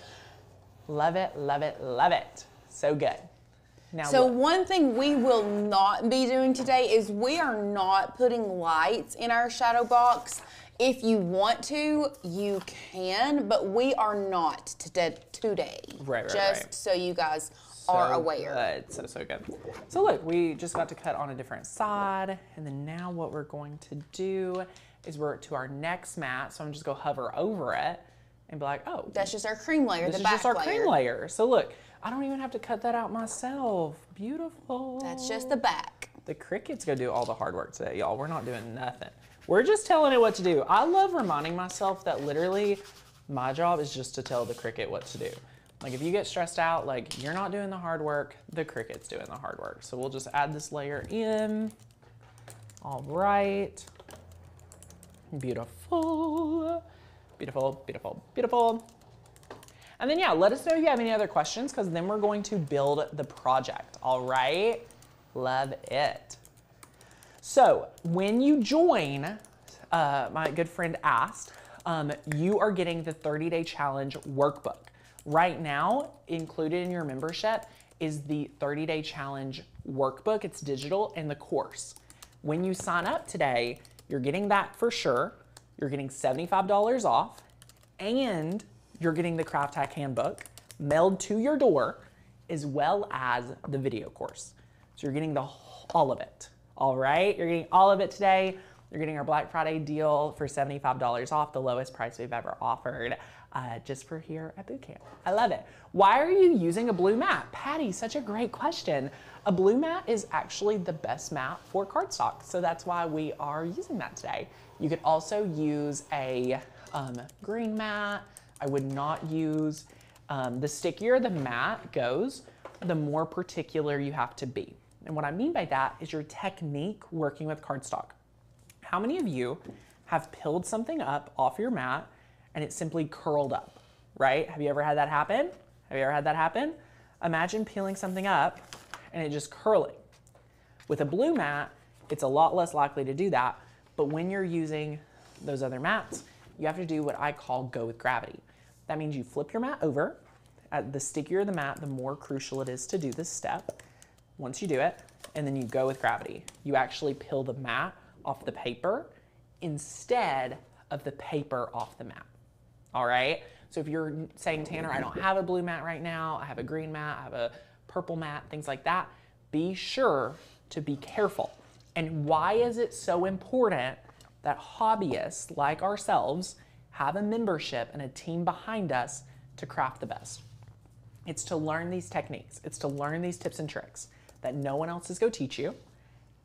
Love it, love it, love it. So good. Now so one thing we will not be doing today is we are not putting lights in our shadow box. If you want to, you can, but we are not today. Right. Just so you guys are aware. Good. So good. So look, we just got to cut on a different side, and then now what we're going to do is we're to our next mat. So I'm just gonna hover over it, and be like, oh. That's just our cream layer, the back layer. This is just our cream layer. So look, I don't even have to cut that out myself. Beautiful. That's just the back. The Cricut's gonna do all the hard work today, y'all. We're not doing nothing. We're just telling it what to do. I love reminding myself that literally my job is just to tell the Cricut what to do. Like if you get stressed out, like you're not doing the hard work, the Cricut's doing the hard work. So we'll just add this layer in. All right. Beautiful. Beautiful, beautiful, beautiful. And then yeah, let us know if you have any other questions because then we're going to build the project, all right? Love it. So when you join, my good friend asked, you are getting the 30-day challenge workbook. Right now, included in your membership is the 30-day challenge workbook. It's digital and the course. When you sign up today, you're getting that for sure. You're getting $75 off and you're getting the Craft Hack Handbook mailed to your door as well as the video course. So you're getting all of it, all right? You're getting all of it today. You're getting our Black Friday deal for $75 off, the lowest price we've ever offered, just for here at Boot Camp. I love it. Why are you using a blue mat? Patty, such a great question. A blue mat is actually the best mat for cardstock, so that's why we are using that today. You could also use a green mat. I would not use, the stickier the mat goes, the more particular you have to be. And what I mean by that is your technique working with cardstock. How many of you have peeled something up off your mat and it simply curled up, right? Have you ever had that happen? Have you ever had that happen? Imagine peeling something up and it just curling. With a blue mat, it's a lot less likely to do that, but when you're using those other mats, you have to do what I call go with gravity. That means you flip your mat over. The stickier the mat, the more crucial it is to do this step. Once you do it, and then you go with gravity. You actually peel the mat off the paper instead of the paper off the mat, all right? So if you're saying, Tanner, I don't have a blue mat right now, I have a green mat, I have a purple mat, things like that, be sure to be careful. And why is it so important that hobbyists like ourselves have a membership and a team behind us to craft the best? It's to learn these techniques. It's to learn these tips and tricks that no one else is going to teach you.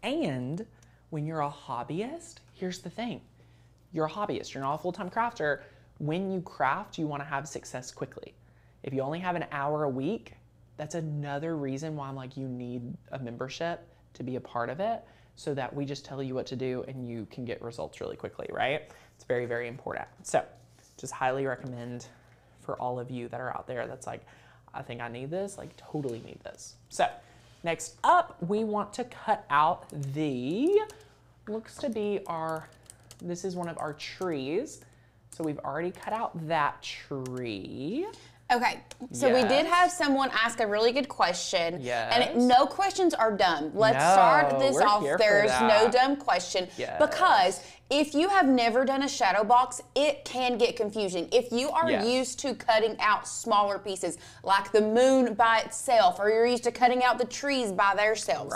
And when you're a hobbyist, here's the thing. You're a hobbyist. You're not a full-time crafter. When you craft, you want to have success quickly. If you only have an hour a week, that's another reason why I'm like, you need a membership to be a part of it so that we just tell you what to do and you can get results really quickly, right? It's very, very important. So just highly recommend for all of you that are out there that's like, I think I need this, like totally need this. So next up, we want to cut out the, looks to be our, this is one of our trees. So we've already cut out that tree. Okay, so we did have someone ask a really good question. Yes. And no questions are dumb. Let's start this off. There's no dumb question. Yes. Because if you have never done a shadow box, it can get confusing. If you are used to cutting out smaller pieces, like the moon by itself, or you're used to cutting out the trees by themselves,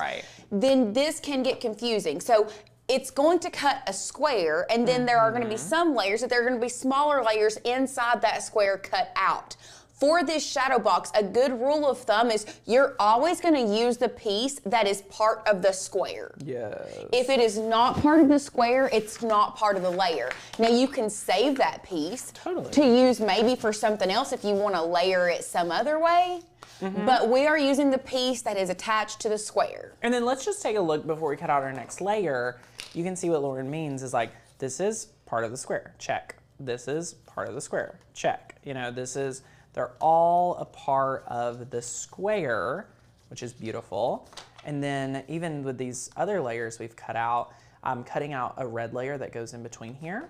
then this can get confusing. So it's going to cut a square, and then there are going to be some layers, that there are going to be smaller layers inside that square cut out. For this shadow box, a good rule of thumb is you're always going to use the piece that is part of the square. Yes. If it is not part of the square, it's not part of the layer. Now you can save that piece to use maybe for something else if you want to layer it some other way. But we are using the piece that is attached to the square. And then let's just take a look before we cut out our next layer. You can see what Lauren means is like, this is part of the square, check. This is part of the square, check. You know, this is, they're all a part of the square, which is beautiful. And then even with these other layers we've cut out, I'm cutting out a red layer that goes in between here.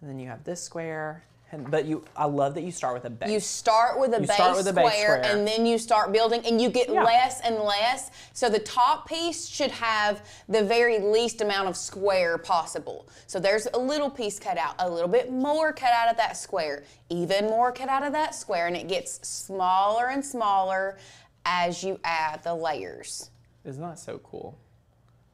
And then you have this square. But I love that you start with a base. You start with a base square, and then you start building, and you get less and less. So the top piece should have the very least amount of square possible. So there's a little piece cut out, a little bit more cut out of that square, even more cut out of that square, and it gets smaller and smaller as you add the layers. Isn't that so cool?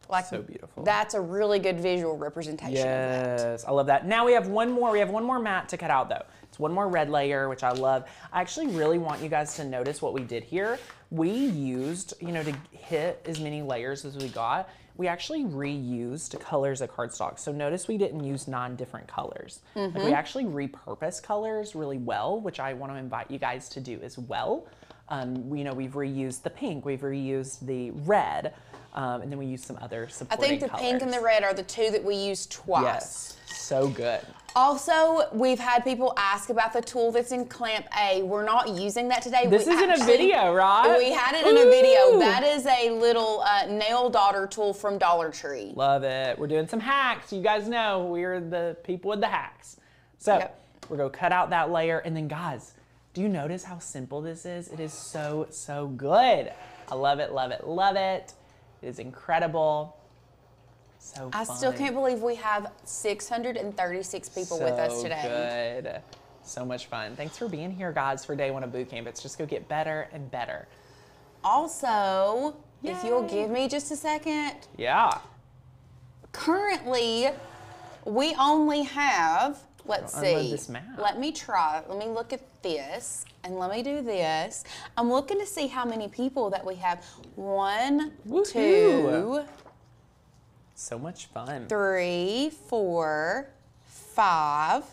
Like, so beautiful. That's a really good visual representation of that. Yes, I love that. Now we have one more. We have one more mat to cut out though. It's It's one more red layer, which I love. I actually really want you guys to notice what we did here. We used, you know, to hit as many layers as we got, we actually reused colors of cardstock. So notice we didn't use 9 different colors. Like we actually repurposed colors really well, which I want to invite you guys to do as well. You know, we've reused the pink, we've reused the red, and then we used some other supporting I think the colors. pink and the red are the 2 that we used twice. Yes, so good. Also, we've had people ask about the tool that's in Clamp A. We're not using that today. This is in a video, right? We had it in a video. That is a little nail daughter tool from Dollar Tree. Love it. We're doing some hacks. You guys know we're the people with the hacks. So we're going to cut out that layer. And then guys, do you notice how simple this is? It is so, so good. I love it, love it, love it. It is incredible. So I fun. still can't believe we have 636 people with us today. Good. So much fun. Thanks for being here, guys, for day 1 of boot camp. It's just going to get better and better. Also, if you'll give me just a second. Yeah. Currently, we only have, let's see. This map. Let me try. Let me look at this and let me do this. I'm looking to see how many people that we have. 1, 2, so much fun. 3, 4, 5,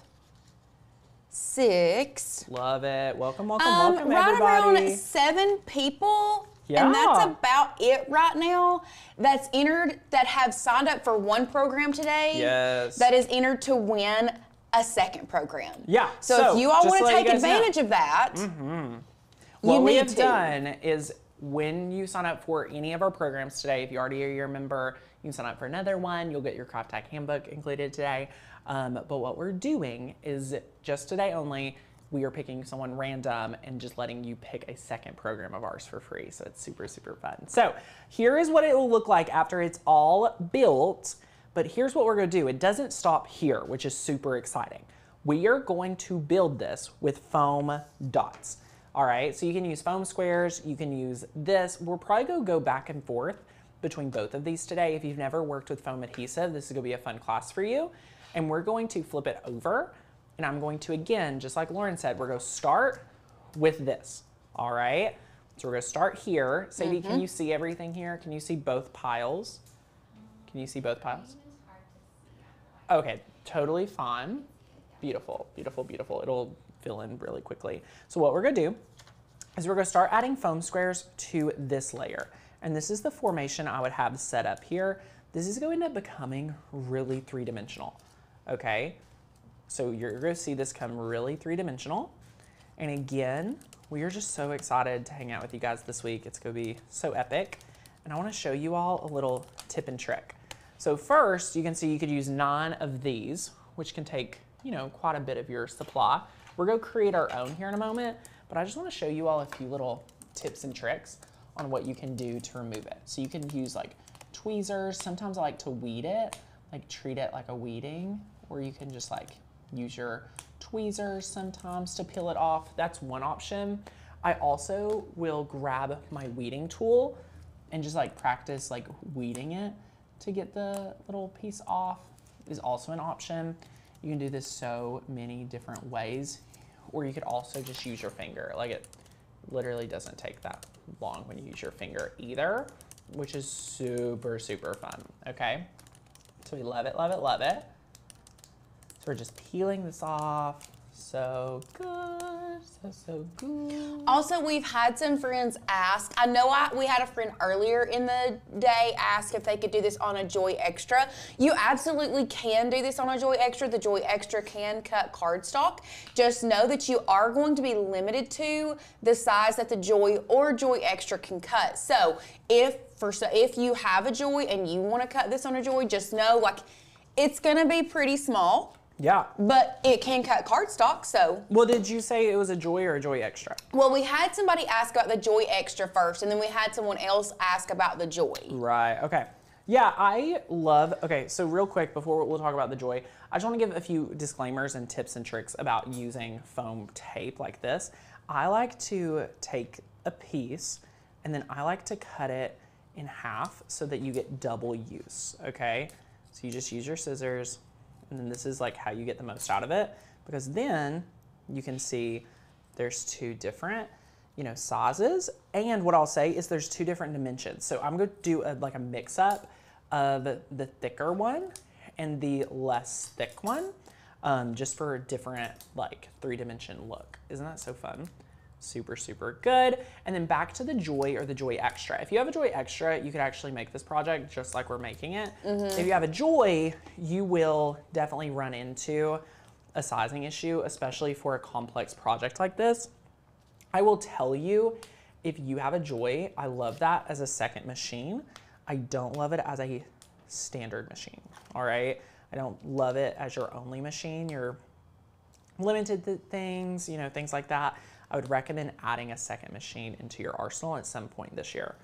6. Love it. Welcome, welcome, welcome, right everybody. Around 7 people. Yeah. And that's about it right now. That's entered, that have signed up for one program today. Yes. That is entered to win a second program. Yeah. So if you all want to take advantage of that, what we have done is when you sign up for any of our programs today, if you already are your member, you can sign up for another one. You'll get your craft hack handbook included today. But what we're doing is just today only, we are picking someone random and just letting you pick a second program of ours for free. So it's super, super fun. So here is what it will look like after it's all built. But here's what we're going to do. It doesn't stop here, which is super exciting. We are going to build this with foam dots. All right, so you can use foam squares, you can use this. We'll probably go back and forth between both of these today. If you've never worked with foam adhesive, this is gonna be a fun class for you. And we're going to flip it over, and I'm going to, again, just like Lauren said, we're gonna start with this, all right? So we're gonna start here. Sadie, can you see everything here? Can you see both piles? Can you see both piles? Okay, totally fine. Beautiful, beautiful, beautiful. It'll fill in really quickly. So what we're gonna do is we're gonna start adding foam squares to this layer. And this is the formation I would have set up here. This is going to end up becoming really 3-dimensional, okay? So you're gonna see this come really 3-dimensional. And again, we are just so excited to hang out with you guys this week. It's gonna be so epic. And I wanna show you all a little tip and trick. So first, you can see you could use 9 of these, which can take, you know, quite a bit of your supply. We're gonna create our own here in a moment, but I just wanna show you all a few little tips and tricks on what you can do to remove it. So you can use like tweezers. Sometimes I like to weed it, like treat it like a weeding, or you can just like use your tweezers sometimes to peel it off. That's one option. I also will grab my weeding tool and just like practice like weeding it to get the little piece off is also an option. You can do this so many different ways, or you could also just use your finger. Like it literally doesn't take that long when you use your finger either, which is super, super fun, okay? So we love it, love it, love it. So we're just peeling this off. So good, so good. Also, we've had some friends ask, I know we had a friend earlier in the day ask if they could do this on a Joy Extra. You absolutely can do this on a Joy Extra. The Joy Extra can cut cardstock. Just know that you are going to be limited to the size that the Joy or Joy Extra can cut. So if you have a Joy and you want to cut this on a Joy, just know like it's gonna be pretty small. Yeah. But it can cut cardstock, so. Well, did you say it was a Joy or a Joy Extra? Well, we had somebody ask about the Joy Extra first, and then we had someone else ask about the Joy. Right, okay. Yeah, I love, okay, so real quick before we'll talk about the Joy, I just want to give a few disclaimers and tips and tricks about using foam tape like this. I like to take a piece, and then I like to cut it in half so that you get double use, okay? So you just use your scissors, and then this is like how you get the most out of it, because then you can see there's 2 different, sizes. And what I'll say is there's 2 different dimensions. So I'm going to do like a mix up of the thicker one and the less thick one, just for a different like 3-dimension look. Isn't that so fun? Super, super good. And then back to the Joy or the Joy Extra. If you have a Joy Extra, you could actually make this project just like we're making it. If you have a Joy, you will definitely run into a sizing issue, especially for a complex project like this. I will tell you, if you have a Joy, I love that as a second machine. I don't love it as a standard machine, all right? I don't love it as your only machine. You're limited to things, things like that. I would recommend adding a second machine into your arsenal at some point this year.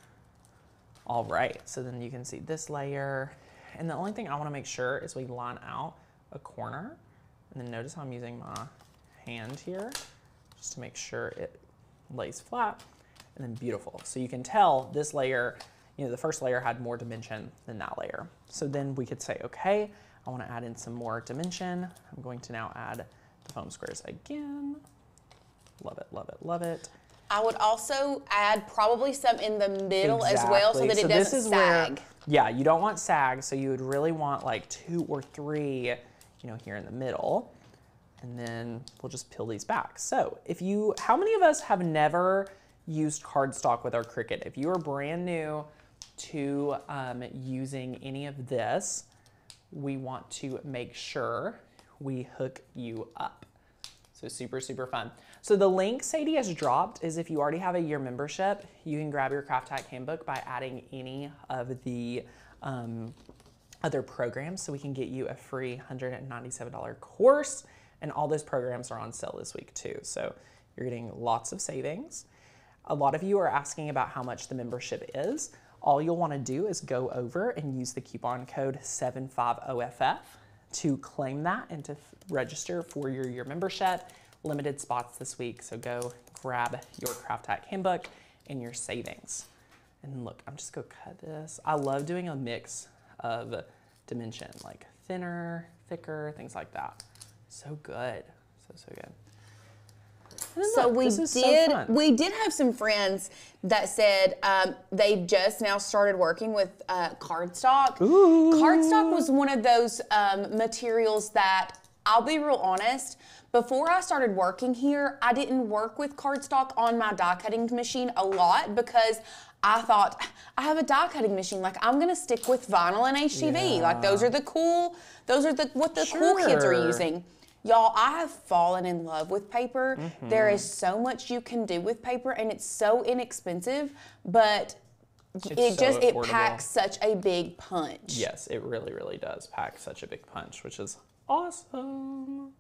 All right, so then you can see this layer. And the only thing I wanna make sure is we line out a corner. And then notice how I'm using my hand here, just to make sure it lays flat. And then beautiful. So you can tell this layer, the first layer had more dimension than that layer. So then we could say, okay, I wanna add in some more dimension. I'm going to now add the foam squares again. Love it, love it, love it. I would also add probably some in the middle as well so that it doesn't sag. Yeah, you don't want sag, so you would really want like 2 or 3, here in the middle. And then we'll just peel these back. So how many of us have never used cardstock with our Cricut? If you are brand new to using any of this, we want to make sure we hook you up. So super, super fun. So the link Sadie has dropped is if you already have a year membership, you can grab your Craft Hack Handbook by adding any of the other programs. So we can get you a free $197 course. And all those programs are on sale this week too. So you're getting lots of savings. A lot of you are asking about how much the membership is. All you'll want to do is go over and use the coupon code 750FF to claim that and to register for your year membership. Limited spots this week, so go grab your Craft Hack Handbook and your savings. And look, I'm just gonna cut this. I love doing a mix of dimension, like thinner, thicker, things like that. So good, so good. So we did have some friends that said they've just now started working with cardstock. Ooh. Cardstock was one of those materials that, I'll be real honest, before I started working here, I didn't work with cardstock on my die cutting machine a lot because I thought, I have a die cutting machine, like I'm gonna stick with vinyl and HTV. Yeah. Like those are what the cool kids are using. Y'all, I have fallen in love with paper. There is so much you can do with paper and it's so inexpensive, but it packs such a big punch. Yes, it really, really does pack such a big punch, which is awesome.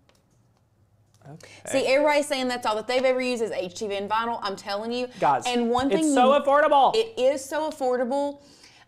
Okay. See, everybody's saying that's all that they've ever used is HTV and vinyl. I'm telling you. Guys, and one thing it's so affordable. It is so affordable.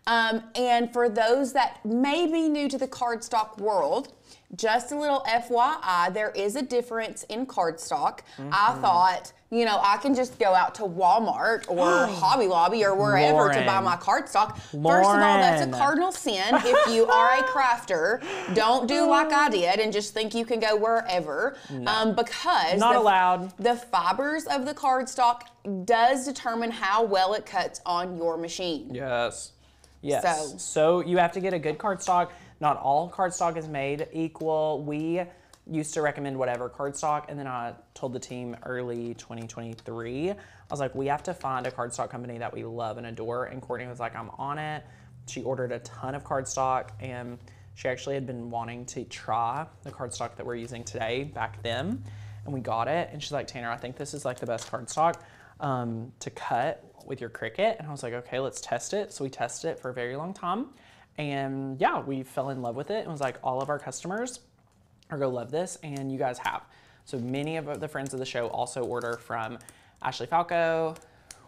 And for those that may be new to the cardstock world, just a little FYI, there is a difference in cardstock. I thought, I can just go out to Walmart or Hobby Lobby or wherever to buy my cardstock. First of all, that's a cardinal sin. If you are a crafter, don't do like I did and just think you can go wherever. No. Because not allowed. The fibers of the cardstock does determine how well it cuts on your machine. Yes. Yes. So you have to get a good cardstock. Not all cardstock is made equal. We used to recommend whatever cardstock, and then I told the team early 2023, I was like, we have to find a cardstock company that we love and adore, and Courtney was like, I'm on it. She ordered a ton of cardstock, and she actually had been wanting to try the cardstock that we're using today back then, and we got it, and she's like, Tanner, I think this is like the best cardstock to cut with your Cricut, and I was like, okay, let's test it. So we tested it for a very long time, and yeah, we fell in love with it. It was like, all of our customers are gonna love this, and you guys have. So many of the friends of the show also order from Ashley Falco.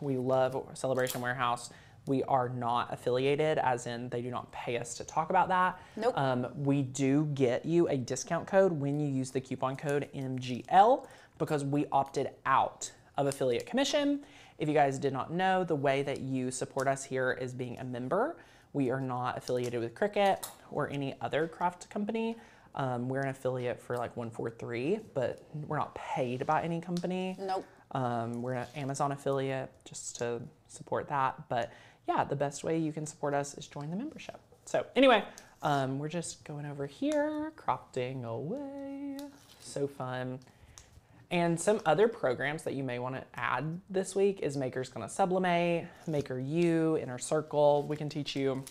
We love Celebration Warehouse. We are not affiliated, as in they do not pay us to talk about that. Nope. We do get you a discount code when you use the coupon code MGL, because we opted out of affiliate commission. If you guys did not know, the way that you support us here is being a member. We are not affiliated with Cricut or any other craft company. We're an affiliate for like 143, but we're not paid by any company. Nope. We're an Amazon affiliate just to support that. But yeah, the best way you can support us is join the membership. So anyway, we're just going over here, crafting away. So fun. And some other programs that you may want to add this week is Maker's Gonna Sublimate, Maker U, Inner Circle. We can teach you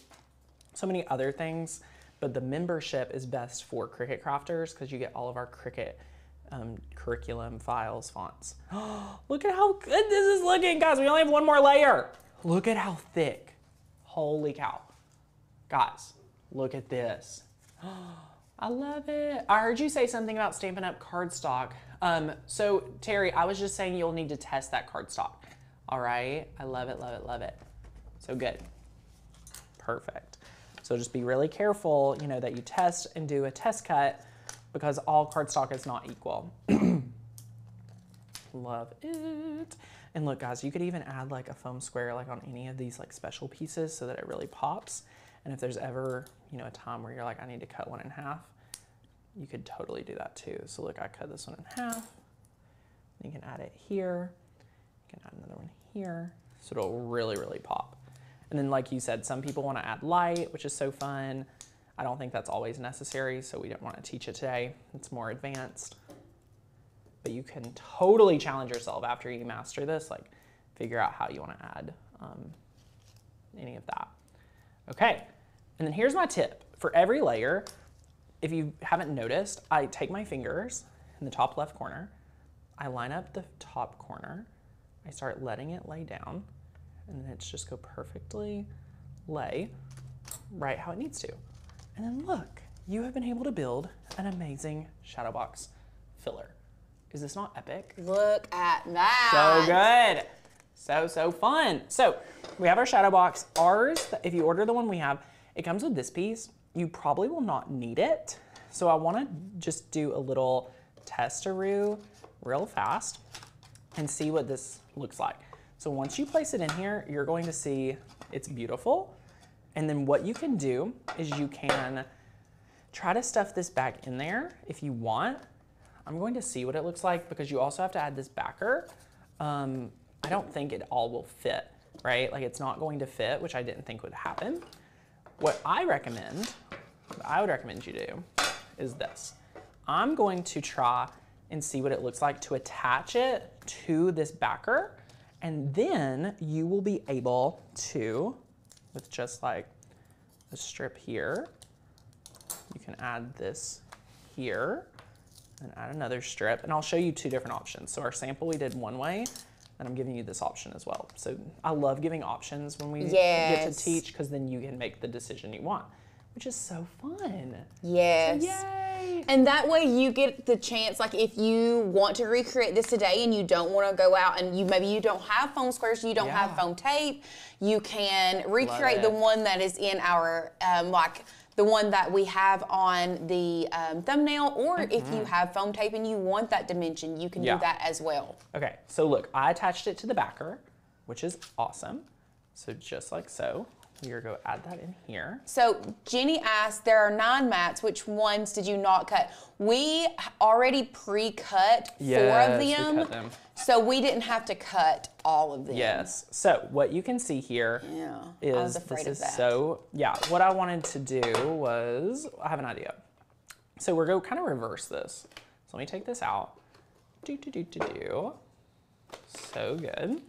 so many other things, but the membership is best for Cricut crafters because you get all of our Cricut curriculum, files, fonts. Look at how good this is looking, guys. We only have one more layer. Look at how thick. Holy cow. Guys, look at this. I love it. I heard you say something about Stampin' Up! Cardstock. So Terry, I was just saying you'll need to test that cardstock. All right, I love it, love it, love it. So good, perfect. So just be really careful, you know, that you test and do a test cut because all cardstock is not equal. Love it. And look guys, you could even add like a foam square like on any of these like special pieces so that it really pops. And if there's ever, you know, a time where you're like, I need to cut one in half, you could totally do that too. So look, I cut this one in half. You can add it here. You can add another one here. So it'll really, really pop. And then like you said, some people want to add light, which is so fun. I don't think that's always necessary, so we don't want to teach it today. It's more advanced. But you can totally challenge yourself after you master this, like figure out how you want to add any of that. Okay, and then here's my tip. For every layer, if you haven't noticed, I take my fingers in the top left corner, I line up the top corner, I start letting it lay down, and then it's just go perfectly lay right how it needs to. And then look, you have been able to build an amazing shadow box filler. Is this not epic? Look at that. So good. So fun. So we have our shadow box. Ours, if you order the one we have, it comes with this piece. You probably will not need it. So I want to just do a little test-a-roo real fast and see what this looks like. So once you place it in here, you're going to see it's beautiful. And then what you can do is you can try to stuff this back in there if you want. I'm going to see what it looks like because you also have to add this backer. I don't think it all will fit, right? Like it's not going to fit, which I didn't think would happen. What I would recommend you do is this. I'm going to try and see what it looks like to attach it to this backer. And then you will be able to, with just like a strip here, you can add this here and add another strip. And I'll show you two different options. So our sample we did one way, and I'm giving you this option as well. So I love giving options when we get to teach because then you can make the decision you want, which is so fun. Yes. So yay. And that way you get the chance, like if you want to recreate this today and you don't want to go out and maybe you don't have foam squares, you don't have foam tape, you can recreate the one that is in our, like the one that we have on the thumbnail, or if you have foam tape and you want that dimension, you can do that as well. Okay, so look, I attached it to the backer, which is awesome. So just like so, you're going to add that in here. So Jenny asked, there are 9 mats, which ones did you not cut? We already pre-cut 4 of them, we cut them. So we didn't have to cut all of them. Yes, so what you can see here is this is so, what I wanted to do was, I have an idea. So we're going to kind of reverse this. So let me take this out. So good.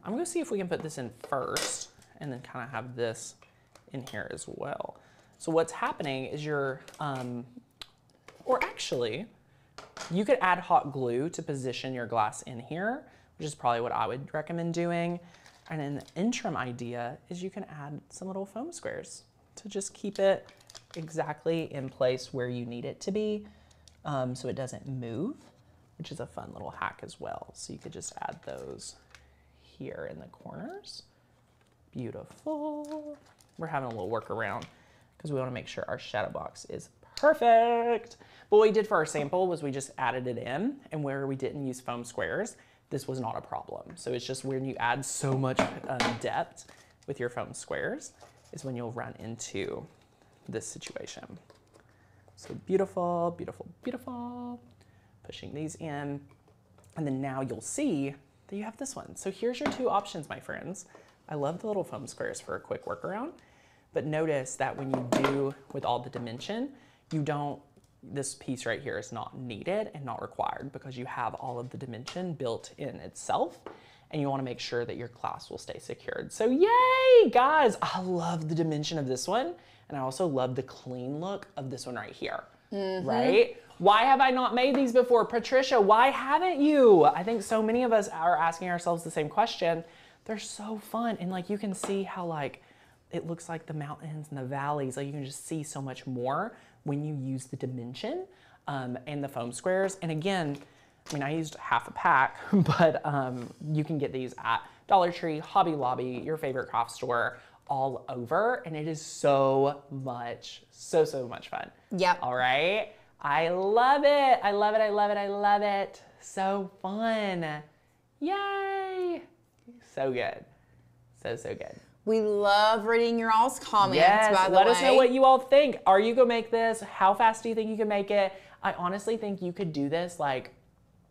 I'm going to see if we can put this in first and then kind of have this in here as well. So what's happening is you're, or actually, you could add hot glue to position your glass in here, which is probably what I would recommend doing. And then the interim idea is you can add some little foam squares to just keep it exactly in place where you need it to be so it doesn't move, which is a fun little hack as well. So you could just add those here in the corners. Beautiful. We're having a little workaround because we want to make sure our shadow box is perfect. But what we did for our sample was we just added it in, and where we didn't use foam squares, this was not a problem. So it's just when you add so much depth with your foam squares is when you'll run into this situation. So beautiful, beautiful, beautiful. Pushing these in. And then now you'll see that you have this one. So here's your two options, my friends. I love the little foam squares for a quick workaround, but notice that when you do with all the dimension, this piece right here is not needed and not required because you have all of the dimension built in itself, and you want to make sure that your clasp will stay secured. So yay, guys, I love the dimension of this one, and I also love the clean look of this one right here, right? Why have I not made these before? Patricia, why haven't you? I think so many of us are asking ourselves the same question. They're so fun, and like you can see how like it looks like the mountains and the valleys, like you can just see so much more when you use the dimension and the foam squares. And again, I mean, I used half a pack, but you can get these at Dollar Tree, Hobby Lobby, your favorite craft store, all over. And it is so much, so much fun. Yep. All right. I love it. I love it. I love it. I love it. So fun. Yay. So good. So good. We love reading your all's comments, by the way. Let us know what you all think. Are you gonna make this? How fast do you think you can make it? I honestly think you could do this like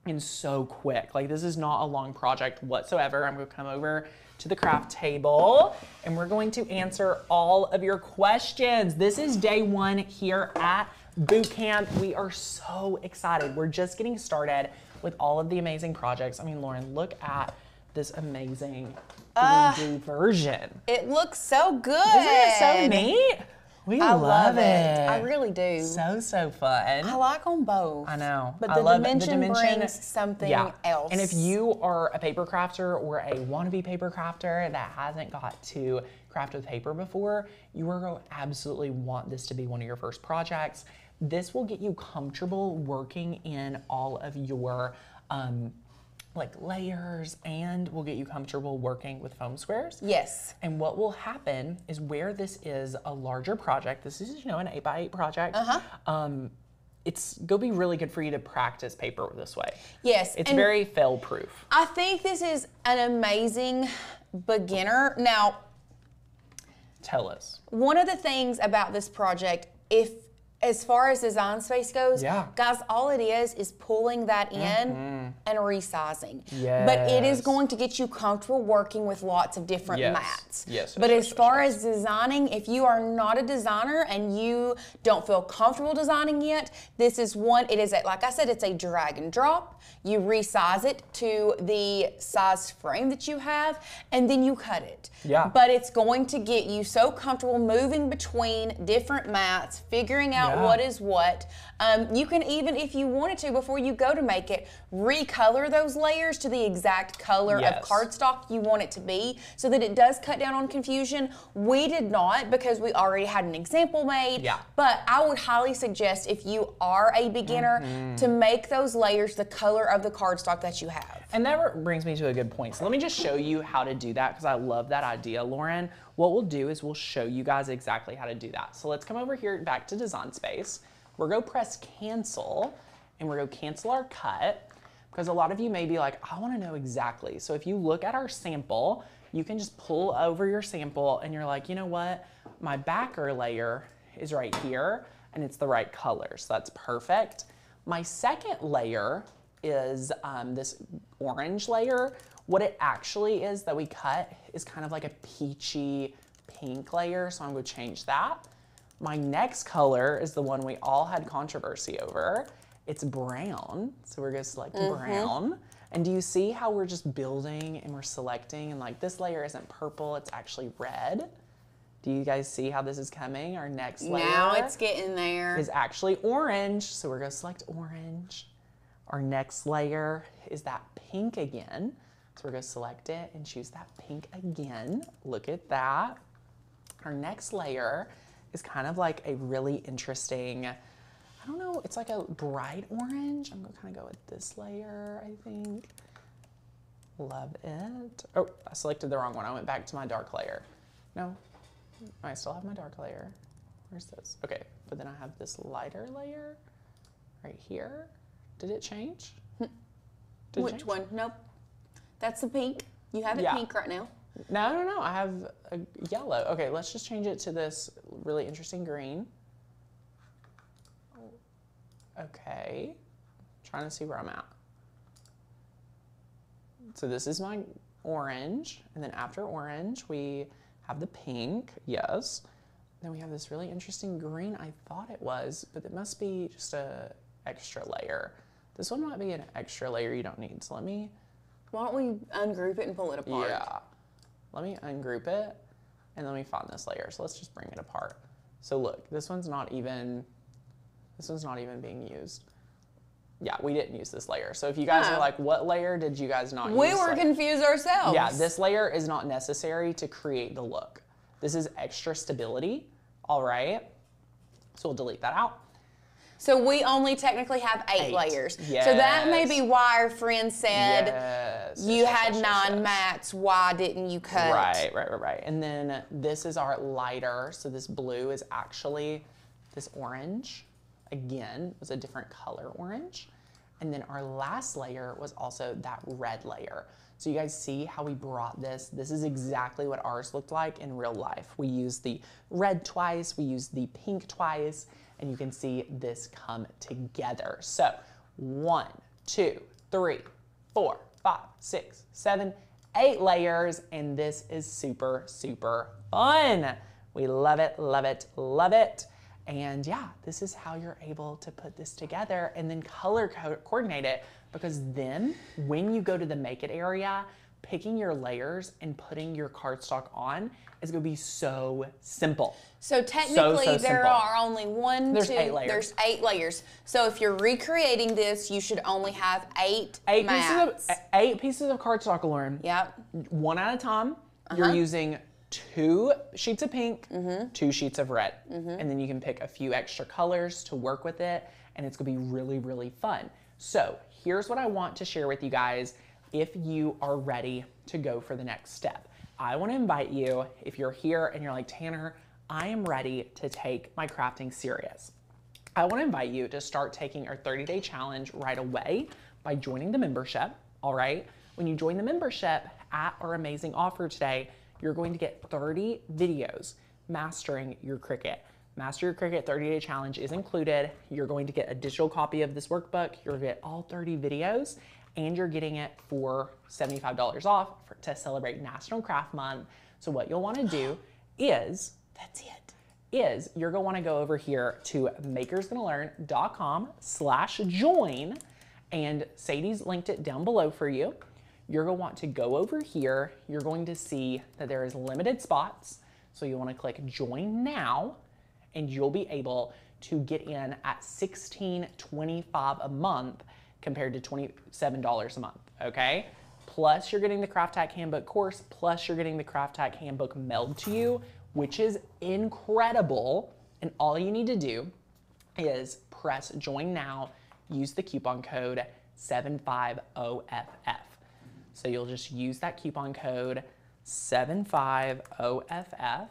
in so quick. Like this is not a long project whatsoever. I'm gonna come over to the craft table and we're going to answer all of your questions. This is day one here at boot camp. We are so excited. We're just getting started with all of the amazing projects. I mean, Lauren, look at this amazing 3D version. It looks so good. Isn't it so neat? I love it. I really do. So fun. I like them both. I know. But the dimension brings something else. And if you are a paper crafter or a wannabe paper crafter that hasn't got to craft with paper before, you are going to absolutely want this to be one of your first projects. This will get you comfortable working in all of your like layers, and will get you comfortable working with foam squares. Yes. And what will happen is where this is a larger project, this is, you know, an 8x8 project, it's gonna be really good for you to practice paper this way. Yes. It's very fail proof. I think this is an amazing beginner. Now, tell us. One of the things about this project, as far as design space goes, guys, all it is pulling that in and resizing. Yes. But it is going to get you comfortable working with lots of different mats. Yes. But as far as designing, if you are not a designer and you don't feel comfortable designing yet, this is one, it is, like I said, it's a drag and drop. You resize it to the size frame that you have, and then you cut it. Yeah. But it's going to get you so comfortable moving between different mats, figuring out what is what. You can even, if you wanted to, before you go to make it, recolor those layers to the exact color of cardstock you want it to be, so that it does cut down on confusion. We did not, because we already had an example made. Yeah. But I would highly suggest, if you are a beginner, to make those layers the color of the cardstock that you have. And that brings me to a good point. So let me just show you how to do that, because I love that idea, Lauren. What we'll do is we'll show you guys exactly how to do that. So let's come over here back to Design Space. We're going to press cancel, and we're going to cancel our cut, because a lot of you may be like, I want to know exactly. So if you look at our sample, you can just pull over your sample and you're like, you know what? My backer layer is right here and it's the right color. So that's perfect. My second layer is this orange layer. What it actually is that we cut is kind of like a peachy pink layer. So I'm going to change that. My next color is the one we all had controversy over. It's brown. So we're going to select brown. And do you see how we're just building and we're selecting, and like this layer isn't purple, it's actually red. Do you guys see how this is coming? Our next layer now it's getting there. Is actually orange. So we're going to select orange. Our next layer is that pink again. So we're going to select it and choose that pink again. Look at that. Our next layer is kind of like a really interesting, I don't know, it's like a bright orange. I'm going to kind of go with this layer, I think. Love it. Oh, I selected the wrong one. I went back to my dark layer. No, I still have my dark layer. Where's this? Okay, but then I have this lighter layer right here. Did it change? Which one? Nope. That's the pink. You have it pink right now. No. I have a yellow. Okay, let's just change it to this really interesting green. Okay. Trying to see where I'm at. So this is my orange, and then after orange, we have the pink, yes. Then we have this really interesting green, I thought it was, but it must be just a extra layer. This one might be an extra layer you don't need, so let me... Why don't we ungroup it and pull it apart? Yeah. Let me ungroup it, and let me find this layer. So let's just bring it apart. So look, this one's not even being used. Yeah, we didn't use this layer. So if you guys are like, what layer did you guys not use? We were confused ourselves. Yeah, this layer is not necessary to create the look. This is extra stability, all right? So we'll delete that out. So we only technically have 8 layers. Yes. So that may be why our friend said you had 9 mats. Why didn't you cut? Right. And then this is our lighter. So this blue is actually this orange. Again, it was a different color orange. And then our last layer was also that red layer. So you guys see how we brought this? This is exactly what ours looked like in real life. We used the red twice, we used the pink twice, and you can see this come together. So 1, 2, 3, 4, 5, 6, 7, 8 layers, and this is super, super fun. We love it, love it, love it. And yeah, this is how you're able to put this together and then color coordinate it, because then when you go to the make it area, picking your layers and putting your cardstock on is gonna be so simple. So technically so there simple. are only There's 8 layers. There's 8 layers. So if you're recreating this, you should only have 8 mats. 8 pieces of cardstock, Lauren. Yep. One at a time. You're using 2 sheets of pink, 2 sheets of red. And then you can pick a few extra colors to work with it, and it's gonna be really, really fun. So here's what I want to share with you guys if you are ready to go for the next step. I wanna invite you, if you're here and you're like, Tanner, I am ready to take my crafting serious. I wanna invite you to start taking our 30-day challenge right away by joining the membership, all right? When you join the membership at our amazing offer today, you're going to get 30 videos mastering your Cricut. Master Your Cricut 30-day challenge is included. You're going to get a digital copy of this workbook. You'll get all 30 videos, and you're getting it for $75 off to celebrate National Craft Month. So what you'll want to do is, you're going to want to go over here to makersgonnalearn.com/join, and Sadie's linked it down below for you. You're going to want to go over here. You're going to see that there is limited spots. So you want to click join now, and you'll be able to get in at $16.25 a month compared to $27 a month, okay? Plus you're getting the Craft Hack Handbook course, plus you're getting the Craft Hack Handbook mailed to you, which is incredible. And all you need to do is press join now, use the coupon code 750FF. So you'll just use that coupon code 750FF.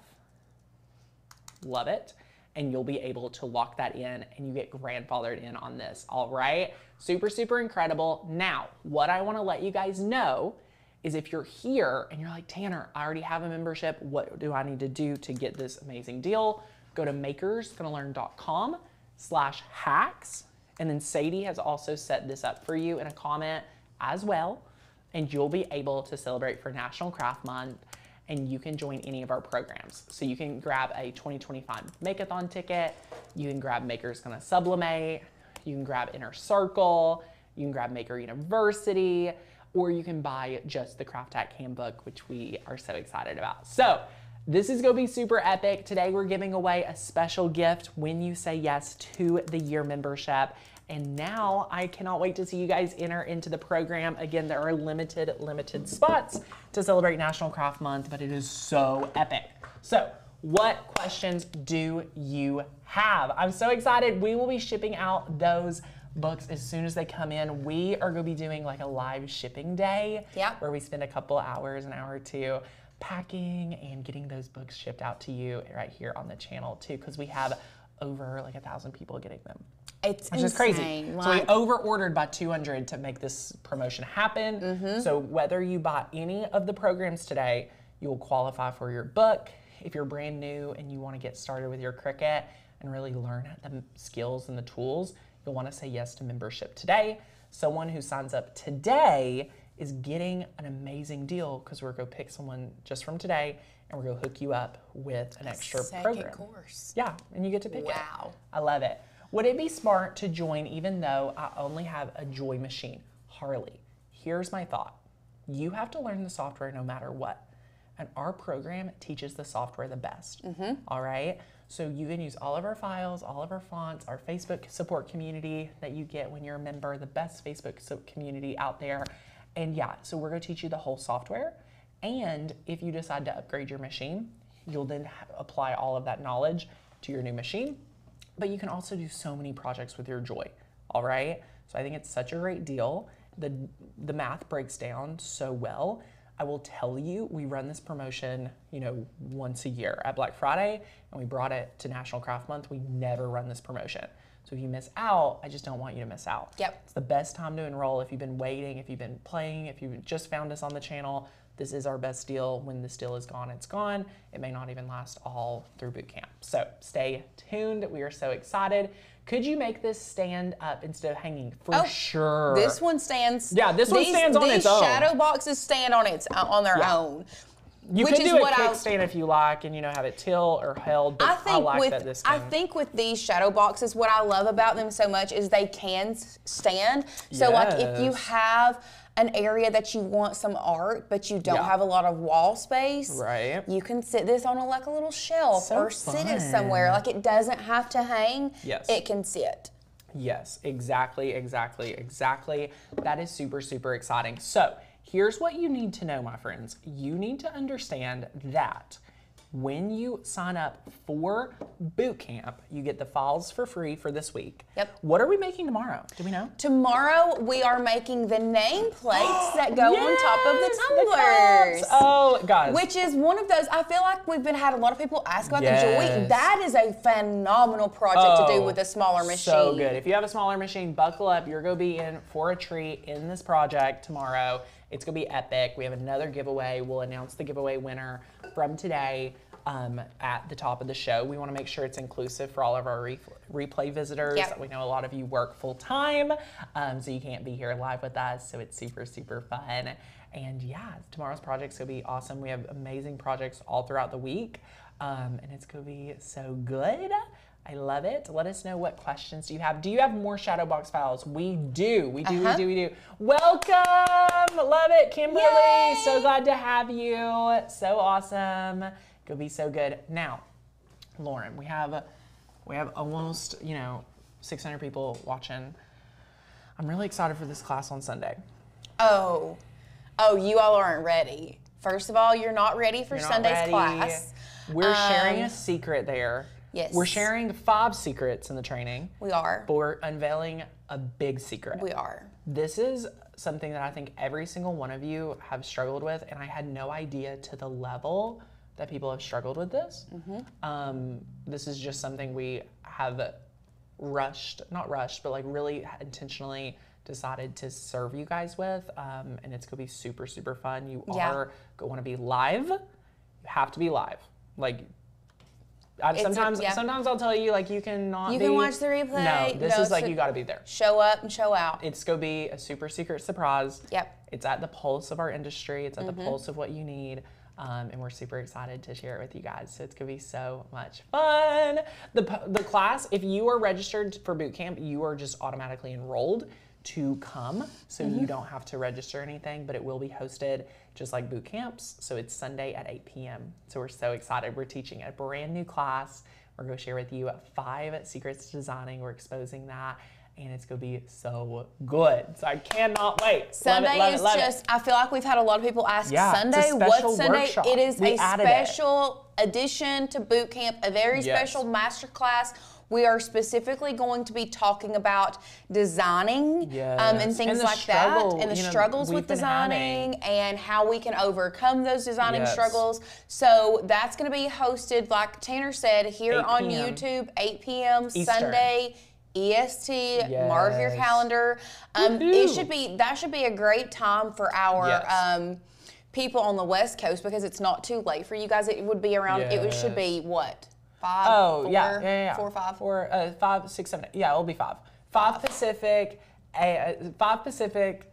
Love it. And you'll be able to lock that in, and you get grandfathered in on this, all right? Super, super incredible. Now, what I wanna let you guys know is if you're here and you're like, Tanner, I already have a membership, what do I need to do to get this amazing deal? Go to makersgonnalearn.com/hacks, and then Sadie has also set this up for you in a comment as well, and you'll be able to celebrate for National Craft Month, and you can join any of our programs. So you can grab a 2025 Make-a-thon ticket, you can grab Makers Gonna Sublimate, you can grab Inner Circle, you can grab Maker University, or you can buy just the Craft Hack Handbook, which we are so excited about. So this is gonna be super epic. Today we're giving away a special gift when you say yes to the year membership. And now I cannot wait to see you guys enter into the program. Again, there are limited spots to celebrate National Craft Month, but it is so epic. So what questions do you have? I'm so excited. We will be shipping out those books as soon as they come in. We are gonna be doing like a live shipping day where we spend a couple hours, an hour or two, packing and getting those books shipped out to you right here on the channel too, because we have over like 1,000 people getting them. It's which is crazy. So we over-ordered by 200 to make this promotion happen. So whether you buy any of the programs today, you will qualify for your book. If you're brand new and you want to get started with your Cricut and really learn the skills and the tools, you'll want to say yes to membership today. Someone who signs up today is getting an amazing deal because we're going to pick someone just from today and we're going to hook you up with an extra program. Course. Yeah, and you get to pick it. Wow. I love it. Would it be smart to join even though I only have a Joy machine? Harley, here's my thought. You have to learn the software no matter what. And our program teaches the software the best. All right? So you can use all of our files, all of our fonts, our Facebook support community that you get when you're a member, the best Facebook community out there. And yeah, so we're going to teach you the whole software. And if you decide to upgrade your machine, you'll then apply all of that knowledge to your new machine. But you can also do so many projects with your Joy, all right? So I think it's such a great deal. The math breaks down so well. I will tell you, we run this promotion, once a year at Black Friday, and we brought it to National Craft Month. We never run this promotion. So if you miss out, I just don't want you to miss out. Yep. It's the best time to enroll. If you've been waiting, if you've been playing, if you just found us on the channel, this is our best deal. When this deal is gone, it's gone. It may not even last all through boot camp. So stay tuned. We are so excited. Could you make this stand up instead of hanging? For sure. This one stands. Yeah, this one stands on its own. These shadow boxes stand on their own. You could do a kickstand if you like, and have it tilt or held. But I like that this can. I think with these shadow boxes, what I love about them so much is they can stand. So like if you have an area that you want some art, but you don't have a lot of wall space, right? You can sit this on a little shelf or sit it somewhere. Like it doesn't have to hang. Yes. It can sit. Yes, exactly. That is super, super exciting. So here's what you need to know, my friends. You need to understand that when you sign up for boot camp, you get the files for free for this week. Yep. What are we making tomorrow? Do we know? Tomorrow we are making the nameplates that go on top of the tumblers. Oh, guys. Which is one of those, I feel like we've had a lot of people ask about the Joy. That is a phenomenal project to do with a smaller machine. So good. If you have a smaller machine, buckle up. You're going to be in for a treat in this project tomorrow. It's going to be epic. We have another giveaway. We'll announce the giveaway winner from today at the top of the show. We want to make sure it's inclusive for all of our replay visitors. Yep. We know a lot of you work full time, so you can't be here live with us. So it's super, super fun. And yeah, tomorrow's project's going to be awesome. We have amazing projects all throughout the week, and it's going to be so good. I love it. Let us know what questions do you have. Do you have more shadow box files? We do. We do. Welcome. Love it, Kimberly. Yay. So glad to have you. So awesome. Gonna be so good. Now, Lauren, we have almost 600 people watching. I'm really excited for this class on Sunday. Oh, you all aren't ready. First of all, you're not ready for Sunday's class. We're sharing a secret there. Yes. We're sharing 5 secrets in the training. We are. But we're unveiling a big secret. We are. This is something that I think every single one of you have struggled with, and I had no idea to the level that people have struggled with this. This is just something we have not rushed, but like really intentionally decided to serve you guys with, and it's gonna be super, super fun. You are gonna wanna be live. You have to be live. Like, sometimes I'll tell you, like, you cannot You can watch the replay. No, this is like, you gotta be there. Show up and show out. It's gonna be a super secret surprise. Yep. It's at the pulse of our industry. It's at the pulse of what you need. And we're super excited to share it with you guys. So it's gonna be so much fun. The class, if you are registered for boot camp, you are just automatically enrolled to come. So you don't have to register anything, but it will be hosted just like boot camps. So it's Sunday at 8 p.m. So we're so excited. We're teaching a brand new class. We're gonna share with you 5 secrets to designing. We're exposing that. And it's gonna be so good. So I cannot wait. Sunday is just, I feel like we've had a lot of people ask Sunday, what's Sunday? Workshop. It is a special addition to boot camp, a very special master class. We are specifically going to be talking about designing and things like that, and the struggles with designing and how we can overcome those designing struggles. So that's going to be hosted, like Tanner said, here on YouTube, 8 p.m. Sunday. EST, mark your calendar. That should be a great time for our people on the West Coast, because it's not too late for you guys. It would be around, it should be what? 5, oh, 4, yeah. 4, 5. 4, 5, 6, 7, 8. Yeah, it'll be 5. 5 Pacific, 5 Pacific,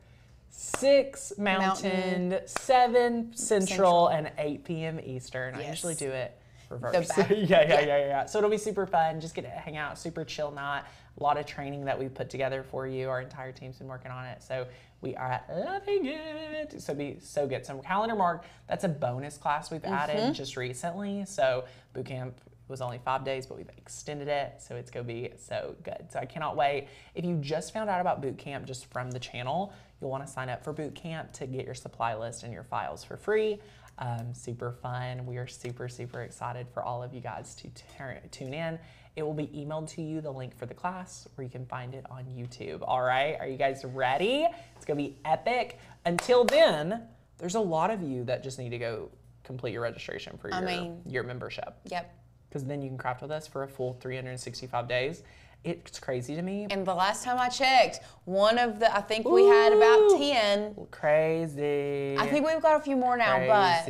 6 Mountain, 7 Central, and 8 p.m. Eastern. Yes. I usually do it reverse. Yeah. So it'll be super fun. Just get to hang out, super chill night. A lot of training that we put together for you. Our entire team's been working on it. So we are loving it. So be so good. So calendar mark, that's a bonus class we've added just recently. So boot camp was only 5 days, but we've extended it. So it's gonna be so good. So I cannot wait. If you just found out about boot camp just from the channel, you'll wanna sign up for boot camp to get your supply list and your files for free. Super fun. We are super, super excited for all of you guys to tune in. It will be emailed to you, the link for the class, or you can find it on YouTube. All right, are you guys ready? It's gonna be epic. Until then, there's a lot of you that just need to go complete your registration for your membership. Yep. Because then you can craft with us for a full 365 days. It's crazy to me. And the last time I checked, I think we had about 10. Crazy. I think we've got a few more now, but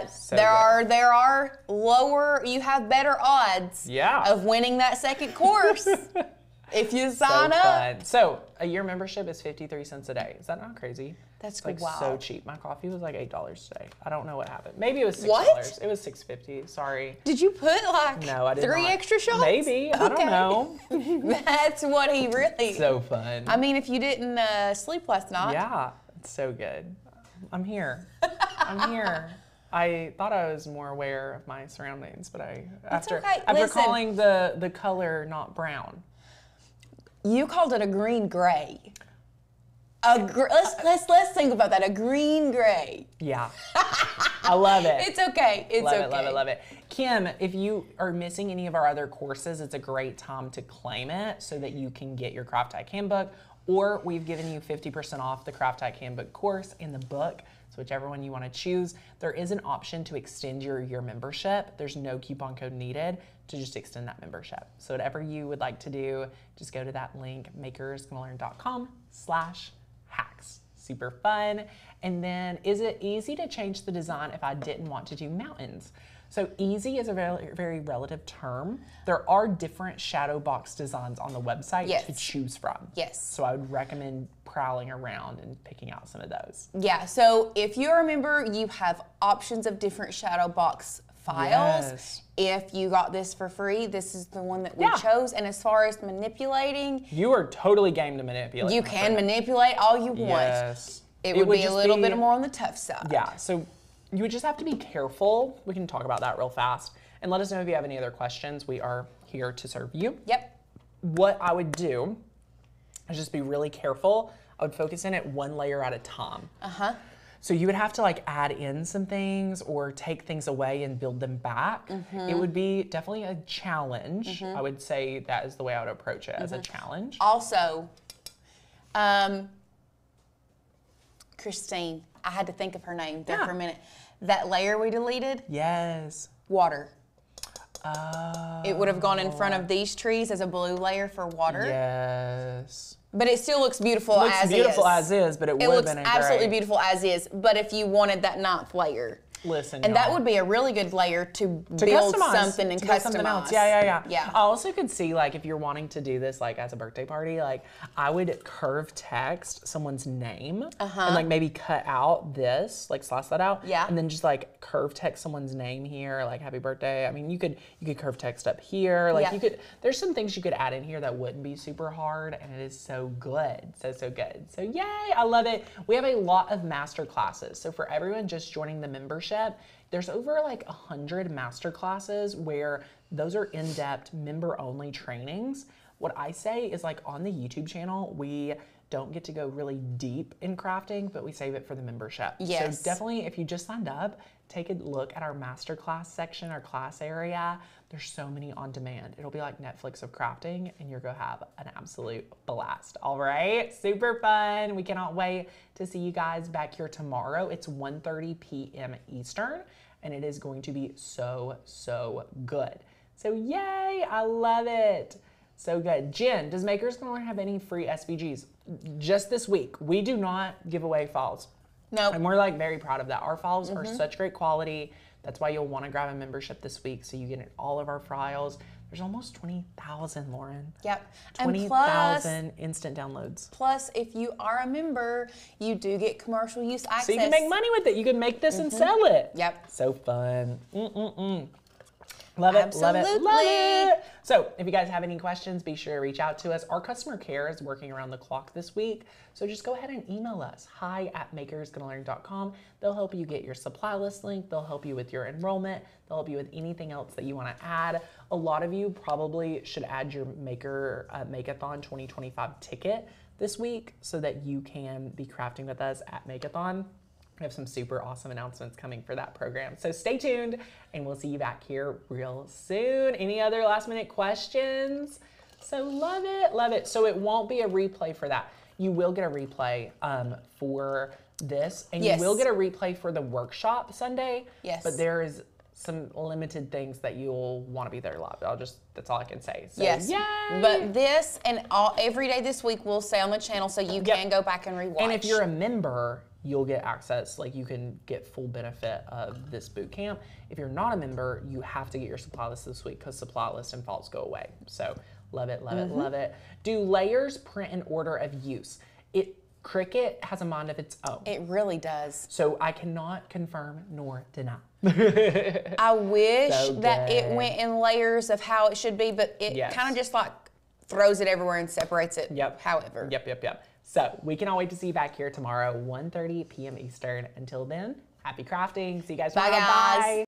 so there are lower, you have better odds of winning that second course if you sign up. So a year membership is 53 cents a day. Is that not crazy? That's like wow. So cheap. My coffee was like $8 today. I don't know what happened. Maybe it was $6. What? It was $6.50. Sorry. Did you put like no, I did 3 not. Extra shots? Maybe. Okay. I don't know. That's what he really. So fun. I mean, if you didn't sleep last night. Yeah, it's so good. I'm here. I'm here. I thought I was more aware of my surroundings, but after calling the color not brown. You called it a green gray. Let's think about that. A green gray. Yeah. I love it. It's okay. It's okay. Love it. Kim, if you are missing any of our other courses, it's a great time to claim it so that you can get your Craft Hack Handbook, or we've given you 50% off the Craft Hack Handbook course and the book. So whichever one you want to choose. There is an option to extend your membership. There's no coupon code needed to just extend that membership. So whatever you would like to do, just go to that link, makersgonnalearn.com/hacks. Super fun. And then, is it easy to change the design if I didn't want to do mountains? So easy is a very, very relative term. There are different shadow box designs on the website to choose from. Yes. So I would recommend prowling around and picking out some of those. Yeah, so if you're a member, you have options of different shadow box files. Yes. If you got this for free, this is the one that we chose. And as far as manipulating, you are totally game to manipulate. You can manipulate all you want. Yes. It would be a little bit more on the tough side. Yeah, so you would just have to be careful. We can talk about that real fast. And let us know if you have any other questions. We are here to serve you. Yep. What I would do is just be really careful. I would focus in at one layer at a time. Uh-huh. So you would have to like add in some things or take things away and build them back. It would be definitely a challenge. I would say that is the way I would approach it, as a challenge. Also, Christine, I had to think of her name there for a minute. That layer we deleted? Yes. Water. Oh. It would have gone in front of these trees as a blue layer for water. Yes. But it still looks beautiful as is. Looks beautiful as is, but it would have been a gray. It looks absolutely beautiful as is, but if you wanted that 9th layer. Listen, and that would be a really good layer to build something and customize. Something else. Yeah. I also could see, like, if you're wanting to do this, like, as a birthday party, like, I would curve text someone's name and, like, maybe cut out this, like, slash that out. Yeah. And then just, like, curve text someone's name here, like, happy birthday. I mean, you could curve text up here. Like, you could, there's some things you could add in here that wouldn't be super hard, and it is so good. So good. So, yay, I love it. We have a lot of master classes. So, for everyone just joining the membership, there's over like 100 master classes where those are in-depth member-only trainings. What I say is, like, on the YouTube channel, we don't get to go really deep in crafting, but we save it for the membership. Yes. So definitely, if you just signed up, take a look at our master class section, our class area. There's so many on demand. It'll be like Netflix of crafting, and you're gonna have an absolute blast. All right, super fun. We cannot wait to see you guys back here tomorrow. It's 1:30 p.m. Eastern, and it is going to be so good. So yay, I love it. So good. Jen, does Makers Gonna Learn have any free SVGs? Just this week, we do not give away files. No. And we're, like, very proud of that. Our files are such great quality. That's why you'll want to grab a membership this week so you get all of our files. There's almost 20,000, Lauren. Yep. 20,000 instant downloads. Plus, if you are a member, you do get commercial use access. So you can make money with it. You can make this and sell it. Yep. So fun. Love it, love it, love it. So if you guys have any questions, be sure to reach out to us. Our customer care is working around the clock this week. So just go ahead and email us, hi@makersgonnalearn.com. They'll help you get your supply list link. They'll help you with your enrollment. They'll help you with anything else that you want to add. A lot of you probably should add your Makeathon 2025 ticket this week so that you can be crafting with us at Makeathon. We have some super awesome announcements coming for that program. So stay tuned and we'll see you back here real soon. Any other last minute questions? So love it, love it. So it won't be a replay for that. You will get a replay for this and you will get a replay for the workshop Sunday. Yes. But there is some limited things that you'll want to be there live. That's all I can say. So, yes. Yay! But this and every day this week will stay on the channel so you can go back and rewatch. And if you're a member, you'll get access, like you can get full benefit of this boot camp. If you're not a member, you have to get your supply list this week because supply list and faults go away. So love it, love it, love it. Do layers print in order of use? Cricut has a mind of its own. It really does. So I cannot confirm nor deny. I wish that it went in layers of how it should be, but it kind of just like throws it everywhere and separates it however. Yep. So we cannot wait to see you back here tomorrow, 1:30 p.m. Eastern. Until then, happy crafting. See you guys tomorrow. Bye, guys. Bye.